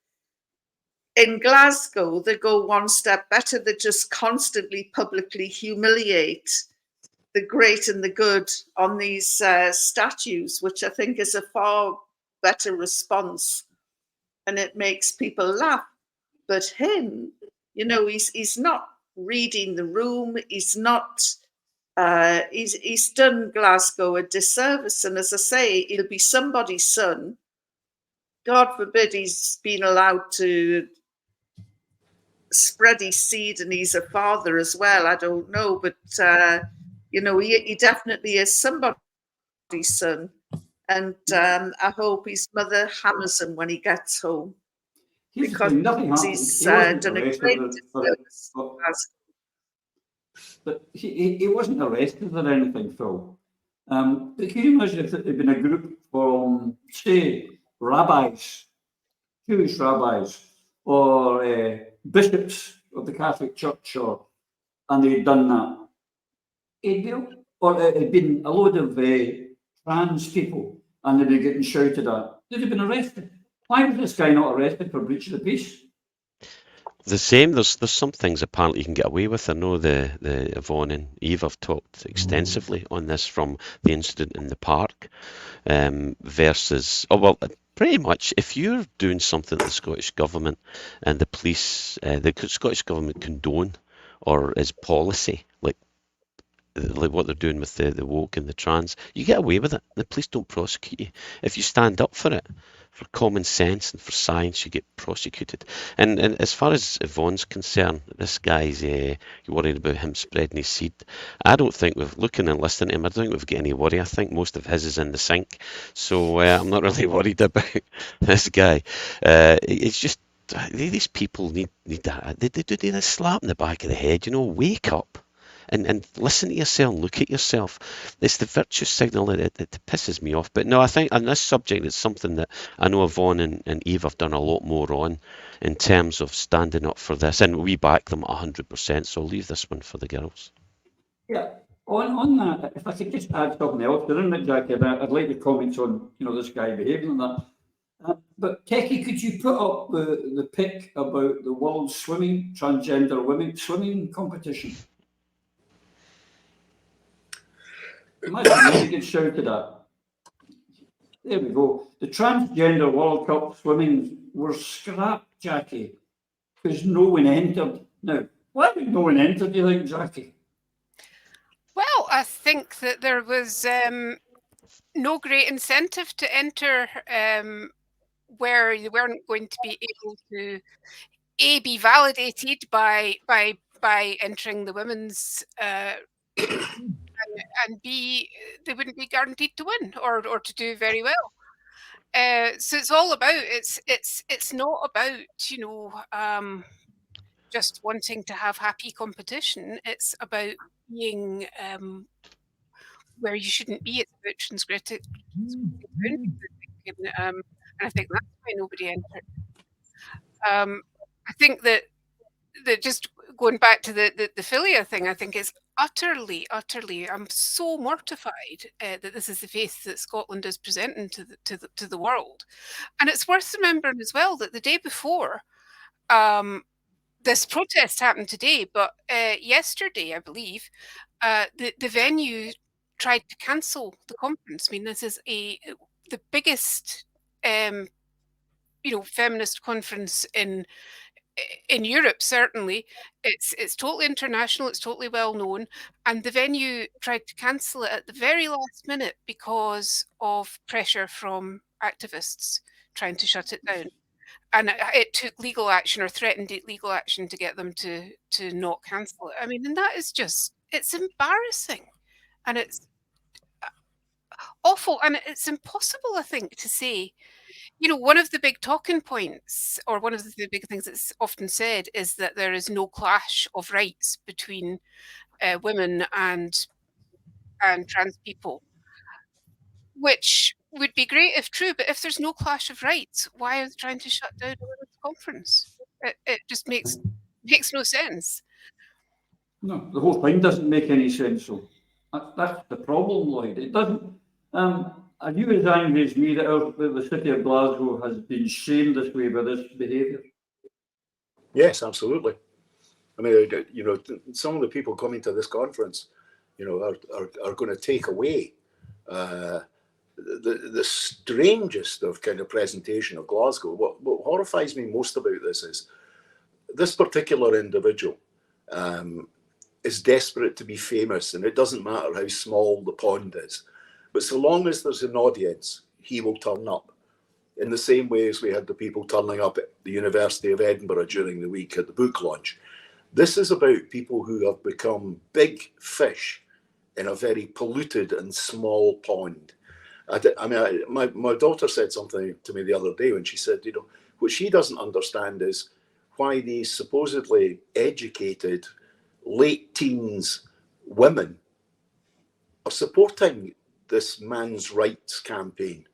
In Glasgow, they go one step better. They just constantly publicly humiliate the great and the good on these statues, which I think is a far better response, and it makes people laugh. But him, he's not reading the room. He's not. He's done Glasgow a disservice, and as I say, he'll be somebody's son. God forbid he's been allowed to spread his seed, and he's a father as well. I don't know, but he definitely is somebody's son, and I hope his mother hammers him when he gets home. Here's the because thing, nothing happened. he's He wasn't done a arrested, great service. but he wasn't arrested or anything, Phil. But can you imagine if it had been a group from, say, rabbis, Jewish rabbis, or bishops of the Catholic Church, and they'd done that? Or it had been a load of trans people, and they'd be getting shouted at. They'd have been arrested. Why was this guy not arrested for breach of the peace? The same. There's some things apparently you can get away with. I know the Yvonne and Eve have talked extensively on this, from the incident in the park versus pretty much if you're doing something that the Scottish Government and the police, the Scottish Government condone or is policy, like what they're doing with the woke and the trans, you get away with it. The police don't prosecute you. If you stand up for it, for common sense and for science, you get prosecuted. And as far as Yvonne's concerned, this guy's you're worried about him spreading his seed. I don't think, with looking and listening to him, I don't think we've got any worry. I think most of his is in the sink. So I'm not really worried about this guy. It's just these people need they do need a slap in the back of the head. Wake up. And listen to yourself and look at yourself. It's the virtue signal that it pisses me off. But no, I think on this subject, it's something that I know Yvonne and Eve have done a lot more on in terms of standing up for this. And we back them 100%. So I'll leave this one for the girls. Yeah, on that, if I could just add something else, isn't it, Jackie? I'd like to comment on this guy behaving like that. But Techie, could you put up the pic about the world transgender women swimming competition? Imagine you get shouted at. There we go. The transgender World Cup swimming were scrapped, Jackie, because no one entered. Now, why did no one enter, do you think, Jackie? Well, I think that there was no great incentive to enter where you weren't going to be able to be validated by entering the women's and B, they wouldn't be guaranteed to win or to do very well. So it's all about it's not about just wanting to have happy competition. It's about being where you shouldn't be. It's about transgressing and I think that's why nobody entered. I think that just going back to the philia thing, I think is utterly, I'm so mortified that this is the face that Scotland is presenting to the world. And it's worth remembering as well that the day before, this protest happened today, but yesterday, I believe, the venue tried to cancel the conference. I mean, this is the biggest, feminist conference in Europe, certainly. It's totally international, it's totally well known, and the venue tried to cancel it at the very last minute because of pressure from activists trying to shut it down. And it took legal action or threatened legal action to get them to not cancel it. I mean, and that is just, it's embarrassing and it's awful and it's impossible, I think, to say. One of the big talking points, or one of the big things that's often said, is that there is no clash of rights between women and trans people, which would be great if true. But if there's no clash of rights, why are they trying to shut down a women's conference? It just makes no sense. No, the whole thing doesn't make any sense. So that's the problem, Lloyd. It doesn't. Are you as angry as me that the city of Glasgow has been shamed this way by this behaviour? Yes, absolutely. I mean, some of the people coming to this conference, are going to take away the strangest of kind of presentation of Glasgow. What horrifies me most about this is this particular individual is desperate to be famous, and it doesn't matter how small the pond is. But so long as there's an audience, he will turn up. In the same way as we had the people turning up at the University of Edinburgh during the week at the book launch. This is about people who have become big fish in a very polluted and small pond. My daughter said something to me the other day when she said, what she doesn't understand is why these supposedly educated late teens women are supporting this man's rights campaign.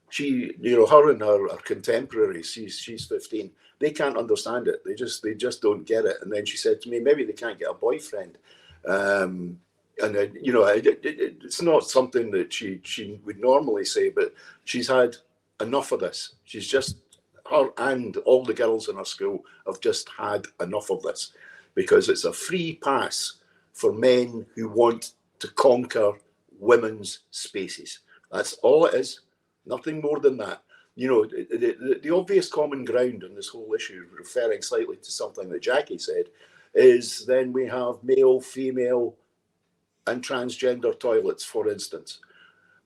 She, her and her contemporaries, she's 15, they can't understand it. They just don't get it. And then she said to me, maybe they can't get a boyfriend. And it's not something that she would normally say, but she's had enough of this. She's just, her and all the girls in her school have just had enough of this, because it's a free pass for men who want to conquer women's spaces. That's all it is. Nothing more than that. The obvious common ground on this whole issue, referring slightly to something that Jackie said, is then we have male, female, and transgender toilets, for instance.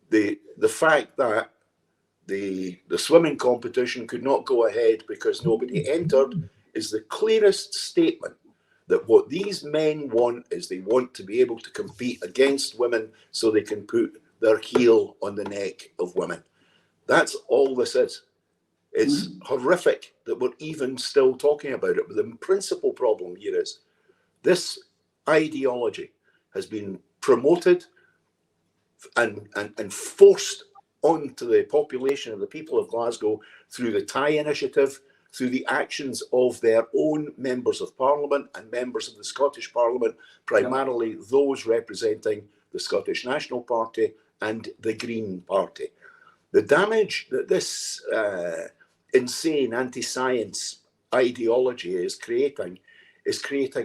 The fact that the swimming competition could not go ahead because nobody entered is the clearest statement that what these men want is they want to be able to compete against women so they can put their heel on the neck of women. That's all this is. It's horrific that we're even still talking about it. But the principal problem here is this ideology has been promoted and forced onto the population of the people of Glasgow through the TIE initiative, through the actions of their own members of Parliament and members of the Scottish Parliament, primarily those representing the Scottish National Party and the Green Party. The damage that this insane anti-science ideology is creating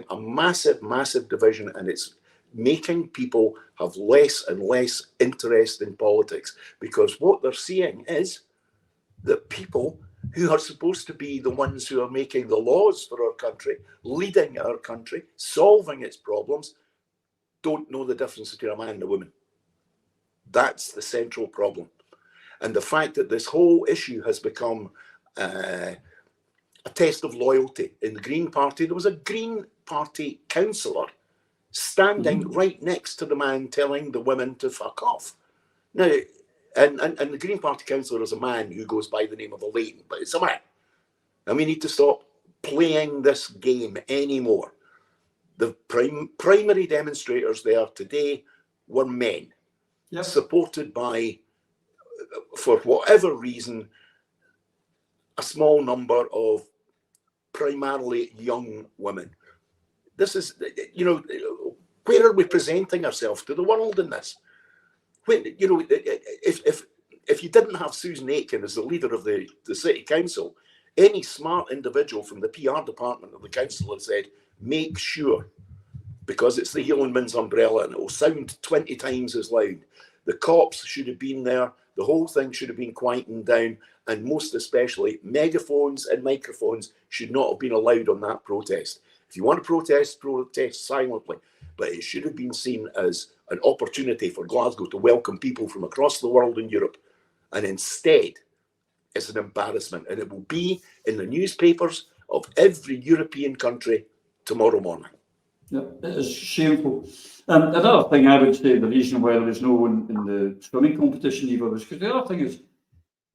a massive, massive division, and it's making people have less and less interest in politics, because what they're seeing is that people who are supposed to be the ones who are making the laws for our country, leading our country, solving its problems, don't know the difference between a man and a woman. That's the central problem. And the fact that this whole issue has become a test of loyalty. In the Green Party, there was a Green Party councillor standing right next to the man telling the women to fuck off. Now, and the Green Party councillor is a man who goes by the name of a Leighton, but it's a man. And we need to stop playing this game anymore. The primary demonstrators there today were men, supported by, for whatever reason, a small number of primarily young women. This is, where are we presenting ourselves to the world in this? When, if you didn't have Susan Aitken as the leader of the city council, any smart individual from the PR department of the council had said, make sure, because it's the Hielandman's umbrella and it will sound 20 times as loud. The cops should have been there. The whole thing should have been quietened down. And most especially, megaphones and microphones should not have been allowed on that protest. If you want to protest silently. But it should have been seen as an opportunity for Glasgow to welcome people from across the world and Europe. And instead, it's an embarrassment. And it will be in the newspapers of every European country tomorrow morning. Yeah, it is shameful. Another thing I would say, the reason why there is no one in the swimming competition either, is because the other thing is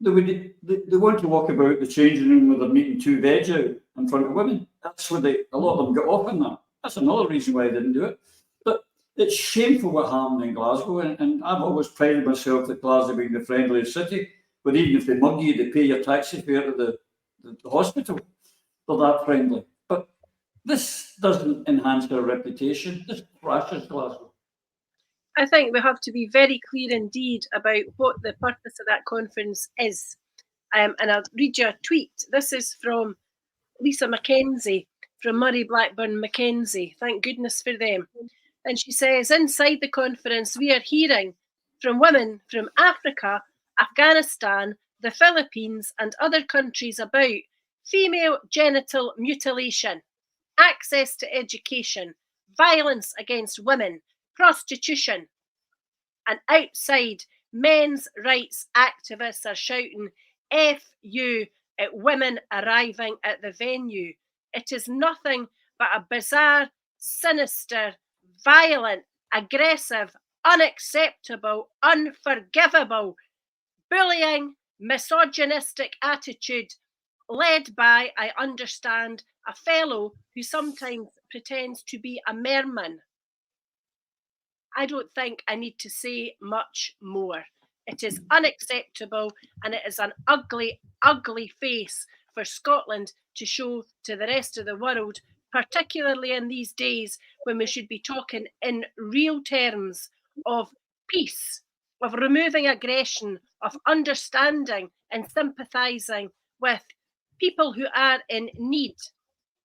they want to walk about the changing room where they're meeting two veg out in front of women. That's where a lot of them got off on that. That's another reason why they didn't do it. But it's shameful what happened in Glasgow, and I've always prided myself that Glasgow being the friendliest city, but even if they mug you, they pay your taxi fare to the hospital. They're that friendly. But this doesn't enhance our reputation. This crashes Glasgow. I think we have to be very clear indeed about what the purpose of that conference is. And I'll read you a tweet. This is from Lisa Mackenzie from Murray Blackburn Mackenzie. Thank goodness for them. And she says, inside the conference, we are hearing from women from Africa, Afghanistan, the Philippines, and other countries about female genital mutilation, access to education, violence against women, prostitution. And outside, men's rights activists are shouting, F you at women arriving at the venue. It is nothing but a bizarre, sinister, violent, aggressive, unacceptable, unforgivable, bullying, misogynistic attitude led by, I understand, a fellow who sometimes pretends to be a merman. I don't think I need to say much more. It is unacceptable, and it is an ugly, ugly face for Scotland to show to the rest of the world, particularly in these days when we should be talking in real terms of peace, of removing aggression, of understanding and sympathising with people who are in need,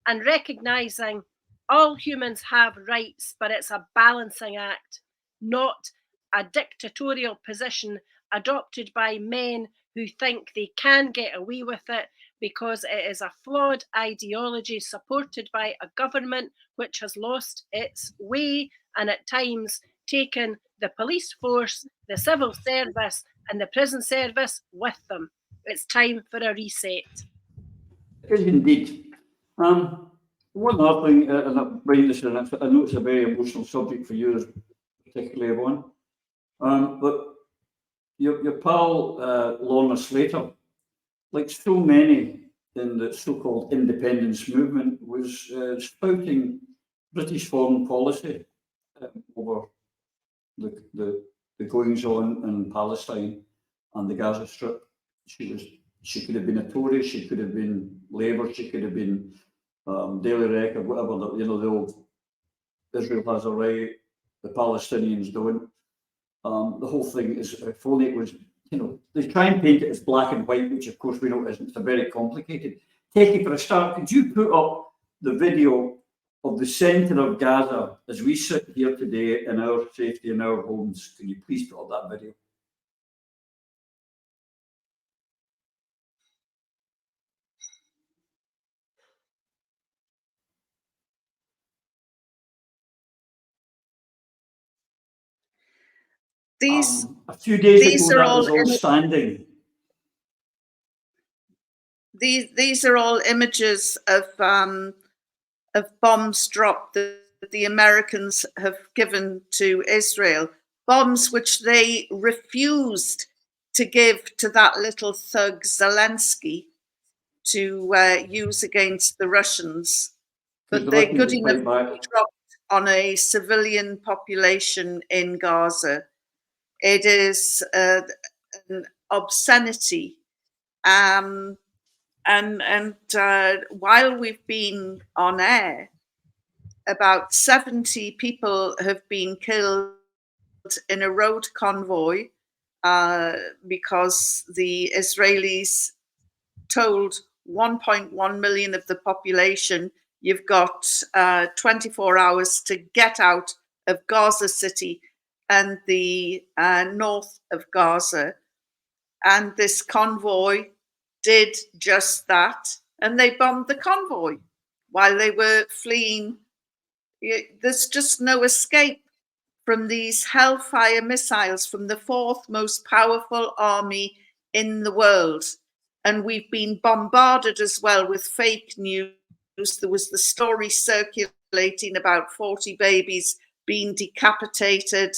and recognising all humans have rights, but it's a balancing act, not a dictatorial position adopted by men who think they can get away with it because it is a flawed ideology supported by a government which has lost its way and at times taken the police force, the civil service, and the prison service with them. It's time for a reset. It is indeed. One other thing, and I'm bringing this in, I know it's a very emotional subject for you, particularly Yvonne, but your pal Lorna Slater, like so many in the so-called independence movement, was spouting British foreign policy over the goings on in Palestine and the Gaza Strip. She could have been a Tory, she could have been Labour, she could have been Daily Record, whatever. The old Israel has a right, the Palestinians don't. The whole thing is, if only it was, they try and paint it as black and white, which of course we know isn't. It's a very complicated. Take it for a start. Could you put up the video of the centre of Gaza as we sit here today in our safety in our homes? Can you please put up that video? A few days ago, that was all standing. These are all images of bombs dropped that the Americans have given to Israel, bombs which they refused to give to that little thug Zelensky to use against the Russians, but they're good enough to be dropped on a civilian population in Gaza. It is an obscenity. And while we've been on air, about 70 people have been killed in a road convoy because the Israelis told 1.1 million of the population, you've got 24 hours to get out of Gaza City and the north of Gaza. And this convoy did just that, and they bombed the convoy while they were fleeing. There's just no escape from these Hellfire missiles from the fourth most powerful army in the world. And we've been bombarded as well with fake news. There was the story circulating about 40 babies being decapitated,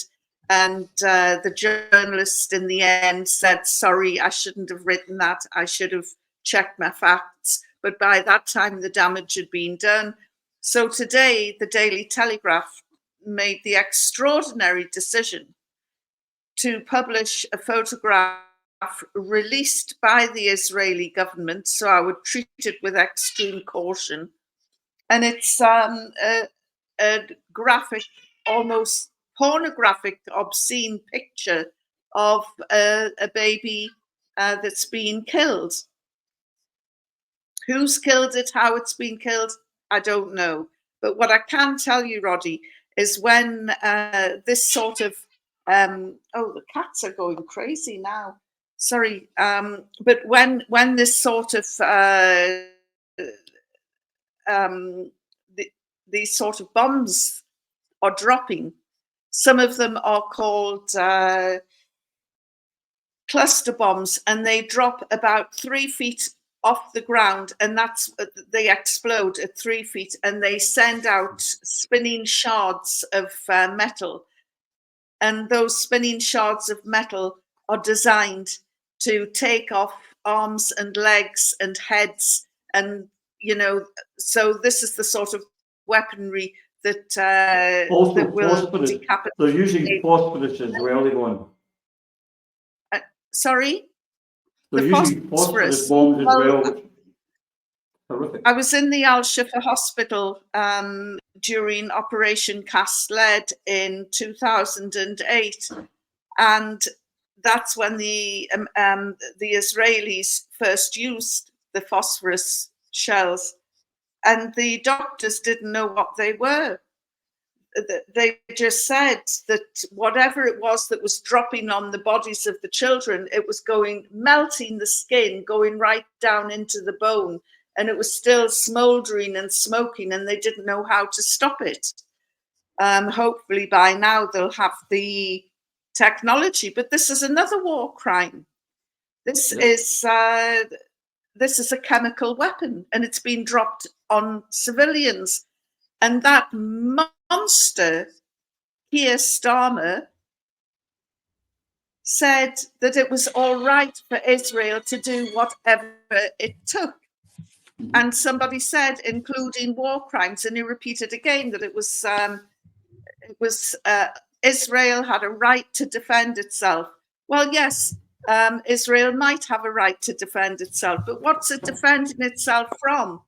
and the journalist in the end said, sorry, I shouldn't have written that. I should have checked my facts. But by that time, the damage had been done. So today, the Daily Telegraph made the extraordinary decision to publish a photograph released by the Israeli government. So I would treat it with extreme caution. And it's a graphic, almost pornographic, obscene picture of a baby that's been killed. Who's killed it, how it's been killed, I don't know. But what I can tell you, Roddy, is when this sort of, oh, the cats are going crazy now. Sorry, but when this sort of, these sort of bombs are dropping, some of them are called cluster bombs, and they drop about 3 feet off the ground, and they explode at 3 feet, and they send out spinning shards of metal, and those spinning shards of metal are designed to take off arms and legs and heads, and so this is the sort of weaponry that Also that will phosphorus. decapitate. They're using phosphorus as well, Yvonne. Sorry? They're using phosphorus bombs as well. Which, horrific. I was in the Al Shifa hospital during Operation Cast Lead in 2008, and that's when the Israelis first used the phosphorus shells, and the doctors didn't know what they were. They just said that whatever it was that was dropping on the bodies of the children, it was melting the skin, going right down into the bone, and it was still smoldering and smoking, and they didn't know how to stop it. Hopefully by now they'll have the technology, but this is another war crime. This is a chemical weapon, and it's been dropped on civilians. And that monster, Keir Starmer, said that it was all right for Israel to do whatever it took. And somebody said, including war crimes, and he repeated again that it was Israel had a right to defend itself. Well, yes, Israel might have a right to defend itself, but what's it defending itself from?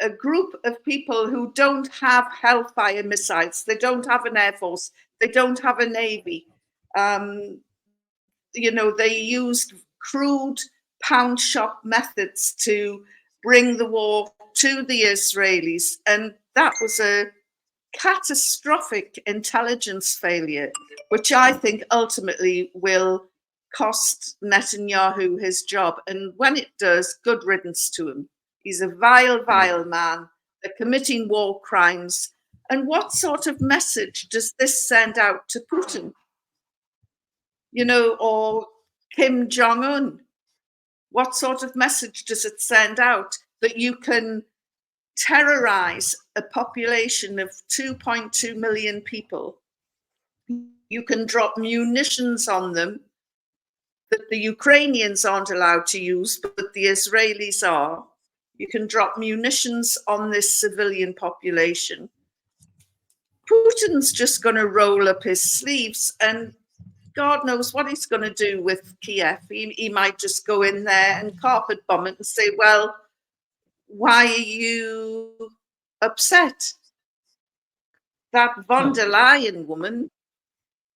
A group of people who don't have Hellfire missiles, they don't have an air force, they don't have a navy. They used crude pound shop methods to bring the war to the Israelis, and that was a catastrophic intelligence failure, which I think ultimately will cost Netanyahu his job. And when it does, good riddance to him. He's a vile, vile man. They're committing war crimes. And what sort of message does this send out to Putin? Or Kim Jong-un? What sort of message does it send out that you can terrorize a population of 2.2 million people? You can drop munitions on them that the Ukrainians aren't allowed to use, but the Israelis are. You can drop munitions on this civilian population. Putin's just going to roll up his sleeves, and God knows what he's going to do with Kiev. He might just go in there and carpet bomb it and say, well, why are you upset? That von der Leyen woman,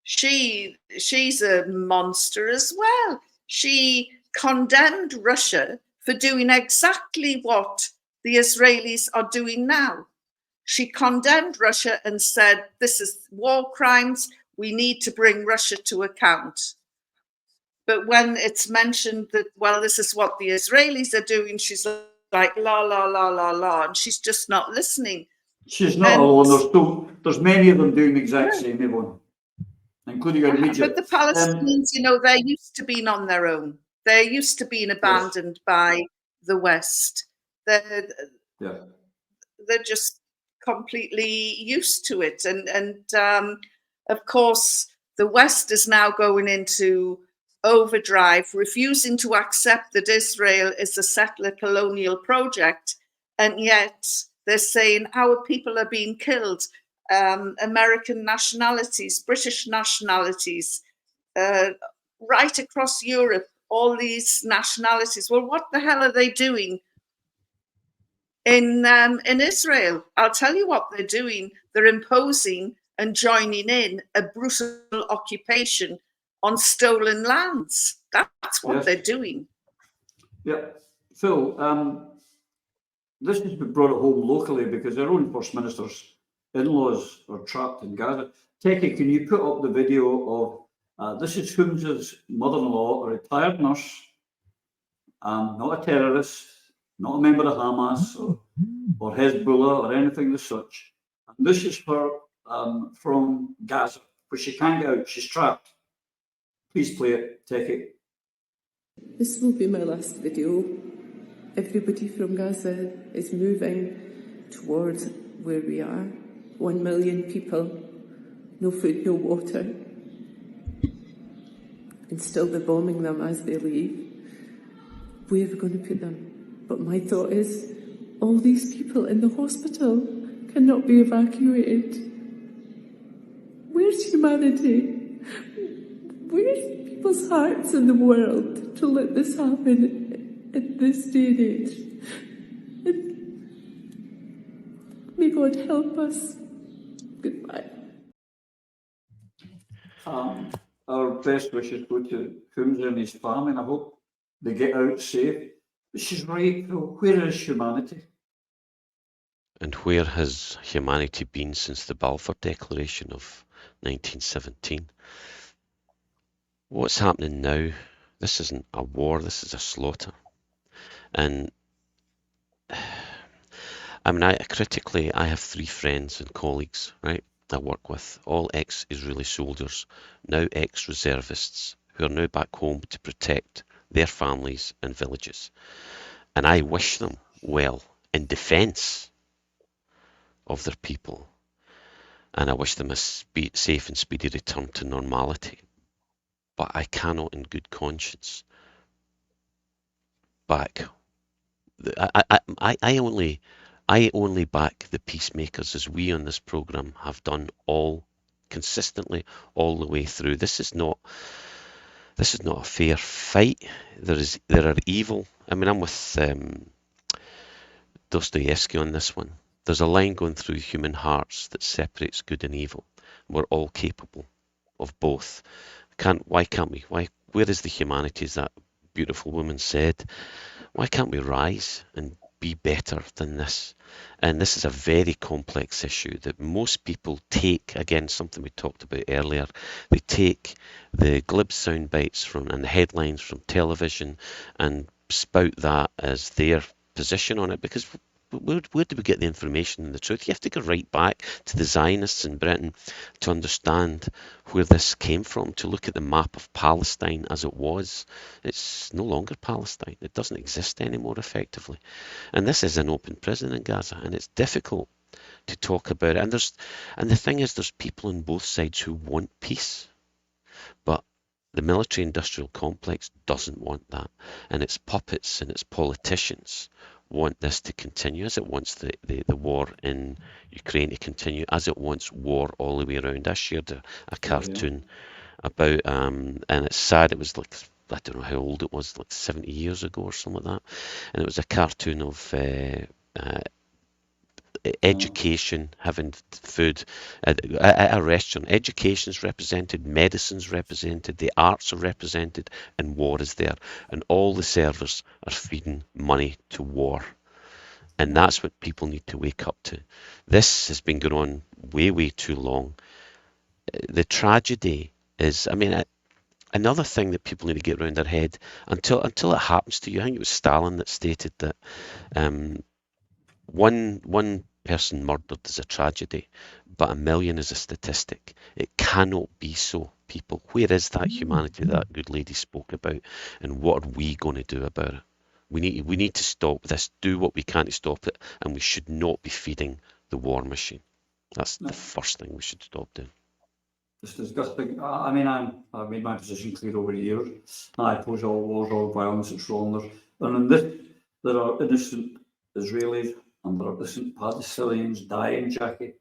she's a monster as well. She condemned Russia for doing exactly what the Israelis are doing now. She condemned Russia and said, this is war crimes. We need to bring Russia to account. But when it's mentioned that, well, this is what the Israelis are doing, she's like, la, la, la, la, la, and she's just not listening. She's not alone. There's many of them doing the exact same, everyone, including in Egypt. But the Palestinians, they're used to being on their own. They're used to being abandoned by the West. They're just completely used to it. And of course, the West is now going into overdrive, refusing to accept that Israel is a settler colonial project. And yet they're saying our people are being killed. American nationalities, British nationalities, right across Europe, all these nationalities. Well, what the hell are they doing in Israel? I'll tell you what they're doing. They're imposing and joining in a brutal occupation on stolen lands. That's what they're doing. Yeah. Phil, this has been brought home locally because their own First Minister's in-laws are trapped in Gaza. Teki, can you put up the video of, this is Humza's mother-in-law, a retired nurse, not a terrorist, not a member of Hamas or Hezbollah or anything as such. And this is her from Gaza, but she can't get out, she's trapped. Please play it, Teki. This will be my last video. Everybody from Gaza is moving towards where we are. 1 million people, no food, no water. and still be bombing them as they leave. Where are we going to put them? But my thought is, all these people in the hospital cannot be evacuated. Where's humanity? Where's people's hearts in the world to let this happen in this day and age? And may God help us. Goodbye. Our best wishes go to Coombs and his family, and I hope they get out safe. But she's right, Phil. Where is humanity? And where has humanity been since the Balfour Declaration of 1917? What's happening now? This isn't a war, this is a slaughter. And I mean, critically, I have 3 friends and colleagues, right, I work with, all ex-Israeli soldiers, now ex-reservists, who are now back home to protect their families and villages. And I wish them well in defence of their people. And I wish them a safe and speedy return to normality. But I cannot in good conscience back. I only back the peacemakers, as we on this programme have done all consistently all the way through. This is not a fair fight. There are evil. I mean, I'm with Dostoevsky on this one. There's a line going through human hearts that separates good and evil. We're all capable of both. Why can't we? Where is the humanity, as that beautiful woman said? Why can't we rise and be better than this? And this is a very complex issue that most people take, again, something we talked about earlier, they take the glib sound bites and the headlines from television and spout that as their position on it, because where do we get the information and the truth? You have to go right back to the Zionists in Britain to understand where this came from, to look at the map of Palestine as it was. It's no longer Palestine. It doesn't exist anymore effectively. And this is an open prison in Gaza, and it's difficult to talk about it. And the thing is, there's people on both sides who want peace, but the military-industrial complex doesn't want that, and its puppets and its politicians want this to continue, as it wants the war in Ukraine to continue, as it wants war all the way around. I shared a cartoon about, and it's sad, it was like, I don't know how old it was, like 70 years ago or something like that, and it was a cartoon of education, having food at a restaurant. Education's represented, medicine's represented, the arts are represented, and war is there. And all the servers are feeding money to war. And that's what people need to wake up to. This has been going on way, way too long. The tragedy is, I mean, another thing that people need to get around their head, until it happens to you. I think it was Stalin that stated that one person murdered is a tragedy, but 1 million is a statistic. It cannot be so, people. Where is that humanity that good lady spoke about, and what are we going to do about it? We need to stop this, do what we can to stop it, and we should not be feeding the war machine. That's the first thing we should stop doing. It's disgusting. I mean, I've made my position clear over the years. I oppose all wars, all violence, it's wrong. And in this, there are innocent Israelis and there are innocent Palestinians dying, Jackie.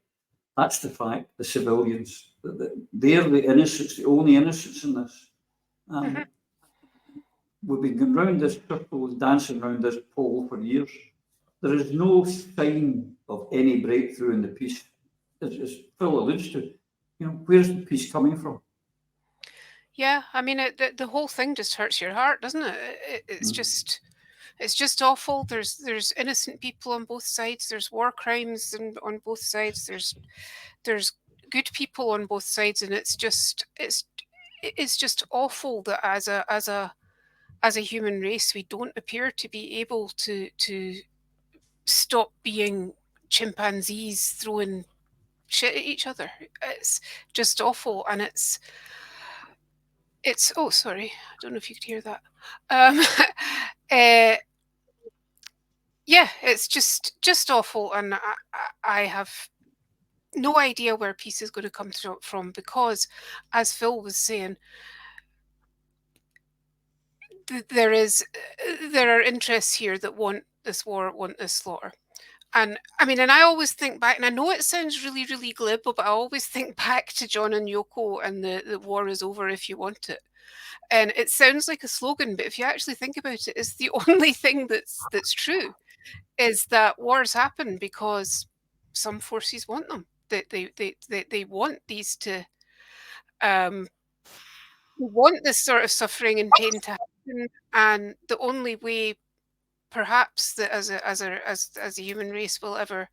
That's the fact, the civilians. They're the innocents, the only innocents in this. We've been going round this circle, dancing around this pole for years. There is no sign of any breakthrough in the peace. As Phil alludes to, where's the peace coming from? Yeah, I mean, the whole thing just hurts your heart, doesn't it? It's just awful. There's innocent people on both sides. There's war crimes on both sides. There's good people on both sides, and it's just awful that as a human race we don't appear to be able to stop being chimpanzees throwing shit at each other. It's just awful, and it's oh, sorry, I don't know if you could hear that. Yeah, it's just awful, and I have no idea where peace is going to come from, because, as Phil was saying, there are interests here that want this war, want this slaughter. And I mean, and I always think back, and I know it sounds really, really glib, but I always think back to John and Yoko and the war is over if you want it. And it sounds like a slogan, but if you actually think about it, it's the only thing that's true, is that wars happen because some forces want them. They want these to want this sort of suffering and pain to happen, and the only way, perhaps, that as a human race will ever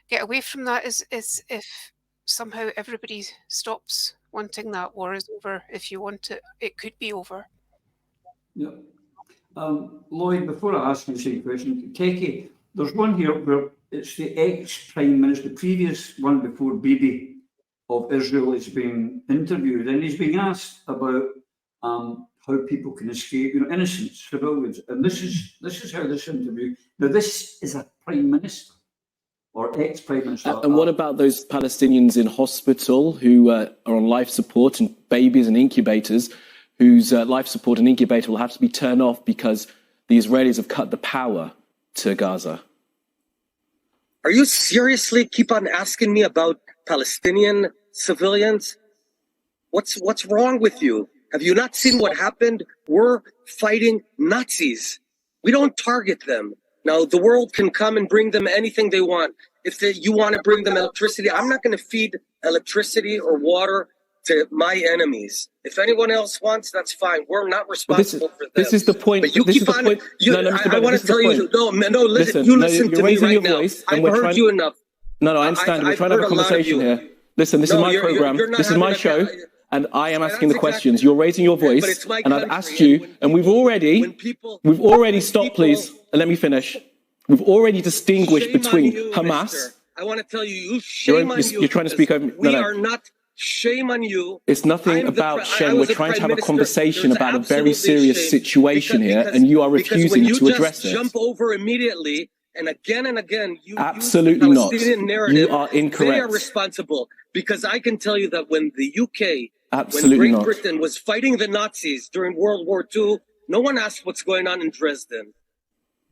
get away from that is if somehow everybody stops wanting that. War is over if you want it. It could be over. Yeah. Lloyd, before I ask you the same question, Keke, there's one here where it's the ex-Prime Minister, the previous one before Bibi of Israel is being interviewed, and he's being asked about how people can escape, innocent civilians. And this is how this interview. Now, this is a Prime Minister or ex-Prime Minister. And what about those Palestinians in hospital who are on life support, and babies and incubators whose life support and incubator will have to be turned off because the Israelis have cut the power to Gaza? Are you seriously keep on asking me about Palestinian civilians? What's wrong with you? Have you not seen what happened? We're fighting Nazis. We don't target them. Now, the world can come and bring them anything they want. If you want to bring them electricity, I'm not going to feed electricity or water to my enemies. If anyone else wants, that's fine. We're not responsible for them. This is the point. But you this keep is the on. point. I want to tell you. No, listen. You listen to me right now. I've heard you enough. No, I understand. We're trying to have a conversation here. Listen, this is my program. This is my show. And I am asking the questions. You're raising your voice, and I've asked you, and we've already stopped, please, and let me finish. We've already distinguished between Hamas. I want to tell you, shame on you. You're trying to speak over. We are not. Shame on you. It's nothing about shame. We're trying to have a conversation about a very serious situation here, and you are refusing to address it. Jump over immediately, and again, you absolutely use not. Narrative. You are incorrect. They are responsible, because I can tell you that when the UK, absolutely when Great Britain was fighting the Nazis during World War II, no one asked what's going on in Dresden.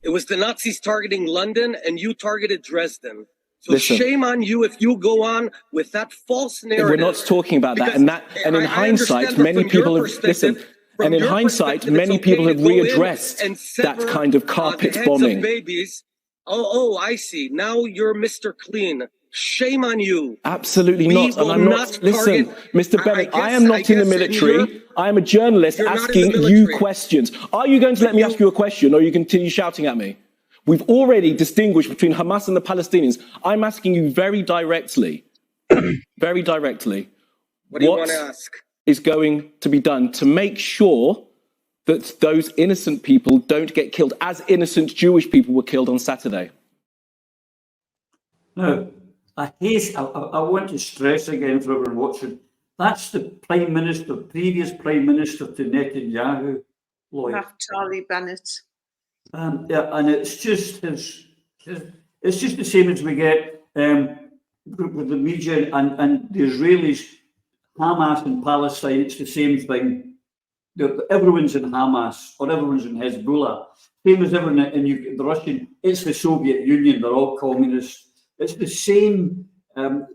It was the Nazis targeting London, and you targeted Dresden. So listen, shame on you if you go on with that false narrative. We're not talking about that, and in hindsight, many people have listened. And in hindsight, many people have readdressed that kind of carpet bombing. Babies. Oh, I see. Now you're Mr. Clean. Shame on you. Absolutely not. And I'm not. Listen, Mr. Bennett, I am not in the military. I am a journalist asking you questions. Are you going to let me ask you a question, or you continue shouting at me? We've already distinguished between Hamas and the Palestinians. I'm asking you very directly, very directly, what do you want to ask? Is going to be done to make sure that those innocent people don't get killed as innocent Jewish people were killed on Saturday? Now, I want to stress again for everyone watching, that's the Prime Minister, previous Prime Minister to Netanyahu, Lloyd. Naftali Bennett. Yeah, and it's just the same as we get with the media and the Israelis, Hamas and Palestine. It's the same thing. Everyone's in Hamas or everyone's in Hezbollah. Same as everyone in the Russian. It's the Soviet Union. They're all communists. It's the same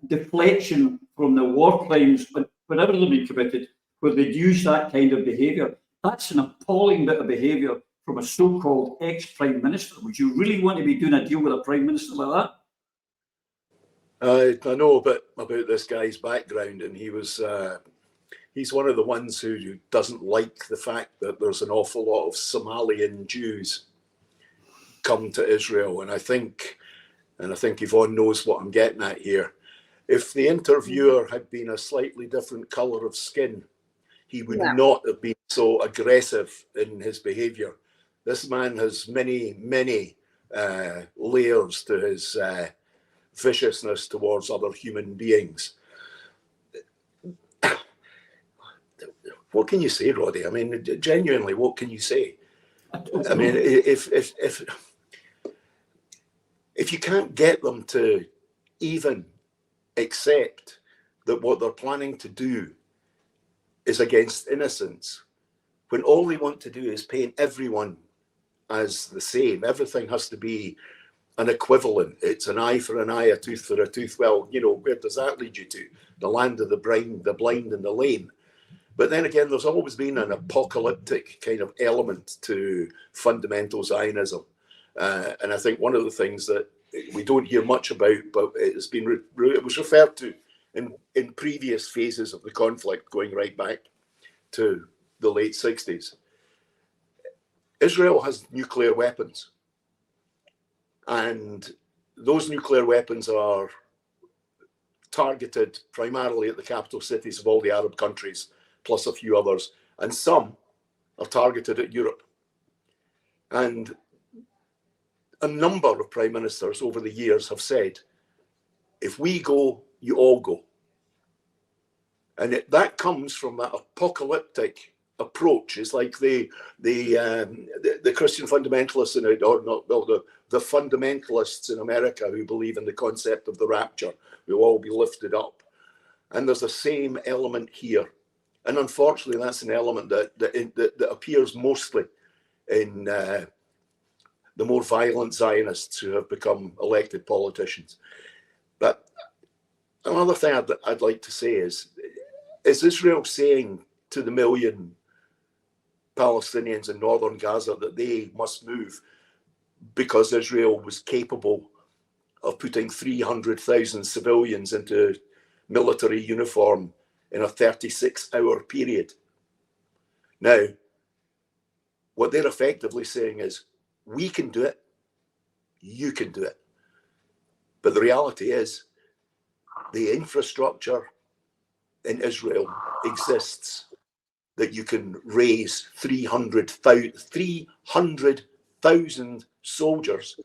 deflection from the war crimes, whenever they've been committed, where they'd use that kind of behaviour. That's an appalling bit of behaviour from a so-called ex-Prime Minister. Would you really want to be doing a deal with a Prime Minister like that? I know a bit about this guy's background, and he's one of the ones who doesn't like the fact that there's an awful lot of Somalian Jews come to Israel. And I think Yvonne knows what I'm getting at here. If the interviewer had been a slightly different colour of skin, he would not have been so aggressive in his behaviour. This man has many layers to his viciousness towards other human beings. What can you say, Roddy? I mean, genuinely, what can you say? I mean, if you can't get them to even accept that what they're planning to do is against innocence, when all they want to do is paint everyone as the same. Everything has to be an equivalent. It's an eye for an eye, a tooth for a tooth. Well, you know, where does that lead you to? The land of the blind and the lame. But then again, there's always been an apocalyptic kind of element to fundamental Zionism. And I think one of the things that we don't hear much about, but it was referred to in previous phases of the conflict, going right back to the late 60s. Israel has nuclear weapons. And those nuclear weapons are targeted primarily at the capital cities of all the Arab countries, plus a few others, and some are targeted at Europe. And a number of prime ministers over the years have said, if we go, you all go. And that comes from that apocalyptic approach. It's like the Christian fundamentalists the fundamentalists in America who believe in the concept of the rapture. We'll all be lifted up. And there's the same element here. And unfortunately, that's an element that appears mostly in the more violent Zionists who have become elected politicians. But another thing I'd like to say is Israel saying to the million Palestinians in northern Gaza that they must move because Israel was capable of putting 300,000 civilians into military uniform in a 36-hour period? Now, what they're effectively saying is, we can do it, you can do it. But the reality is, the infrastructure in Israel exists that you can raise 300,000 soldiers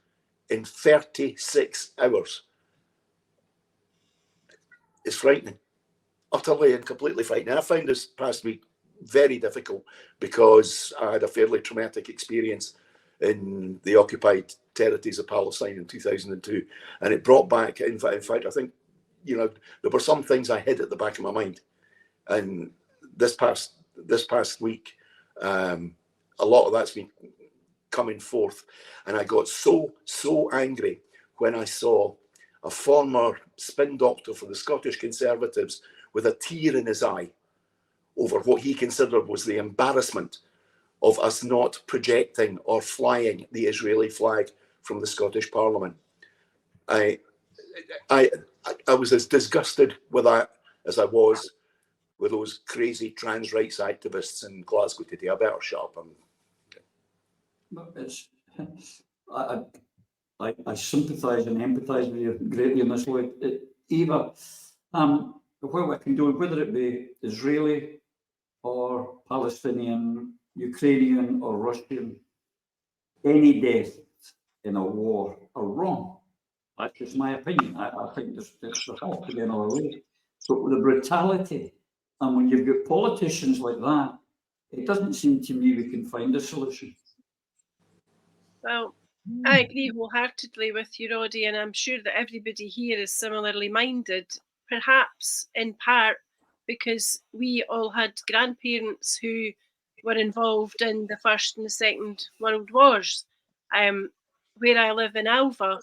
in 36 hours. It's frightening, utterly and completely frightening. I found this past week very difficult because I had a fairly traumatic experience in the occupied territories of Palestine in 2002, and it brought back, in fact, I think, you know, there were some things I hid at the back of my mind, and this past week, a lot of that's been coming forth, and I got so angry when I saw a former spin doctor for the Scottish Conservatives with a tear in his eye over what he considered was the embarrassment of us not projecting or flying the Israeli flag from the Scottish Parliament. I was as disgusted with that as I was with those crazy trans rights activists in Glasgow today. I better shut up. I sympathise and empathise with you greatly in this way. Eva, what we can do, whether it be Israeli or Palestinian, Ukrainian or Russian, any death in a war are wrong. That's just my opinion. I think there has to be another way. So the brutality, and when you've got politicians like that, it doesn't seem to me we can find a solution. Well, I agree wholeheartedly with you, Roddy, and I'm sure that everybody here is similarly minded, perhaps in part because we all had grandparents who were involved in the First and the Second World Wars. Where I live in Alva,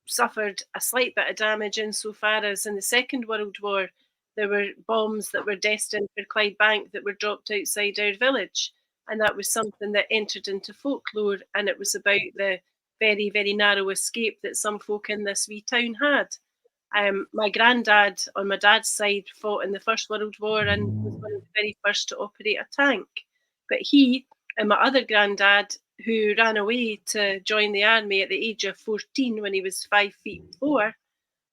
suffered a slight bit of damage insofar as in the Second World War, there were bombs that were destined for Clydebank that were dropped outside our village. And that was something that entered into folklore, and it was about the very, very narrow escape that some folk in this wee town had. My granddad on my dad's side fought in the First World War and was one of the very first to operate a tank. But he and my other granddad, who ran away to join the army at the age of 14 when he was 5'4",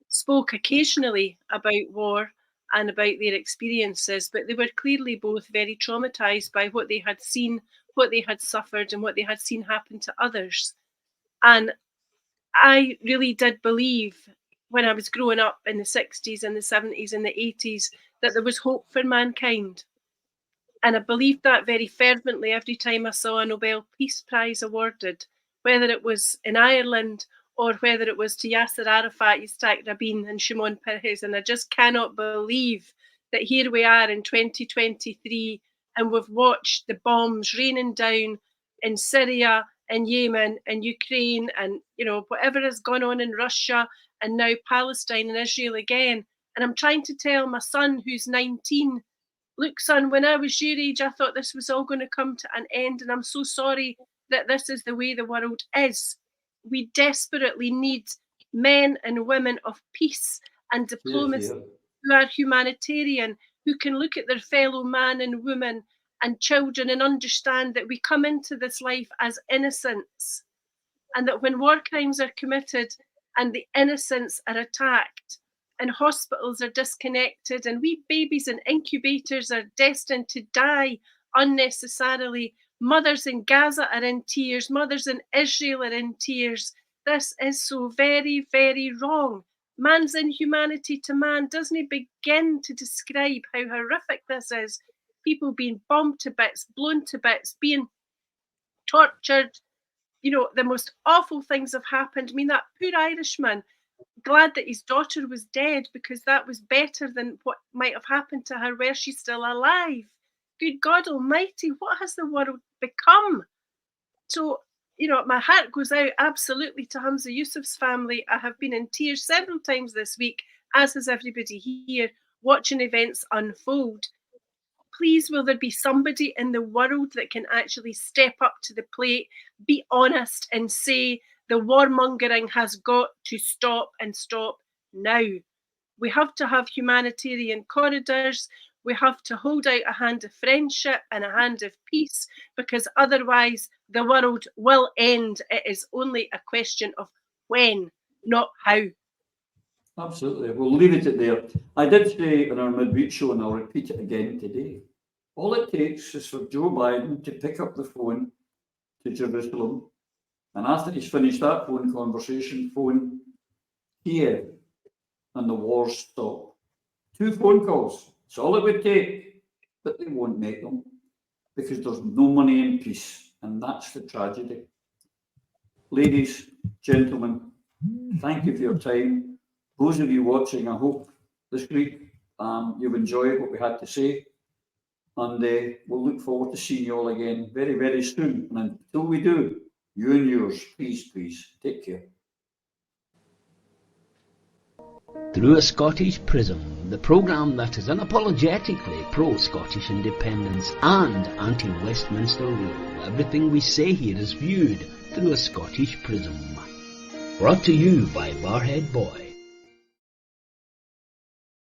spoke occasionally about war and about their experiences, but they were clearly both very traumatised by what they had seen, what they had suffered, and what they had seen happen to others. And I really did believe when I was growing up in the 60s and the 70s and the 80s that there was hope for mankind. And I believed that very fervently every time I saw a Nobel Peace Prize awarded, whether it was in Ireland or whether it was to Yasser Arafat, Yitzhak Rabin and Shimon Peres. And I just cannot believe that here we are in 2023 and we've watched the bombs raining down in Syria and Yemen and Ukraine and, you know, whatever has gone on in Russia and now Palestine and Israel again. And I'm trying to tell my son, who's 19, look, son, when I was your age, I thought this was all going to come to an end. And I'm so sorry that this is the way the world is. We desperately need men and women of peace and diplomacy who are humanitarian, who can look at their fellow man and woman and children and understand that we come into this life as innocents, and that when war crimes are committed and the innocents are attacked and hospitals are disconnected and wee babies in incubators are destined to die unnecessarily, mothers in Gaza are in tears, mothers in Israel are in tears. This is so very, very wrong. Man's inhumanity to man doesn't begin to describe how horrific this is. People being bombed to bits, blown to bits, being tortured. You know, the most awful things have happened. I mean, that poor Irishman, glad that his daughter was dead, because that was better than what might have happened to her were she still alive. Good God Almighty, what has the world become? So, you know, my heart goes out absolutely to Hamza Yusuf's family. I have been in tears several times this week, as has everybody here, watching events unfold. Please, will there be somebody in the world that can actually step up to the plate, be honest, and say the warmongering has got to stop, and stop now? We have to have humanitarian corridors. We have to hold out a hand of friendship and a hand of peace, because otherwise the world will end. It is only a question of when, not how. Absolutely. We'll leave it at there. I did say in our midweek show, and I'll repeat it again today, all it takes is for Joe Biden to pick up the phone to Jerusalem, and after he's finished that phone conversation, phone Kiev, and the war's stop. 2 phone calls. That's all it would take, but they won't make them because there's no money in peace, and that's the tragedy. Ladies, gentlemen, thank you for your time. Those of you watching, I hope this week you've enjoyed what we had to say, and we'll look forward to seeing you all again very, very soon. And until we do, you and yours, please, take care. Through a Scottish Prism, the programme that is unapologetically pro-Scottish independence and anti-Westminster rule. Everything we say here is viewed through a Scottish prism. Brought to you by Barhead Boy.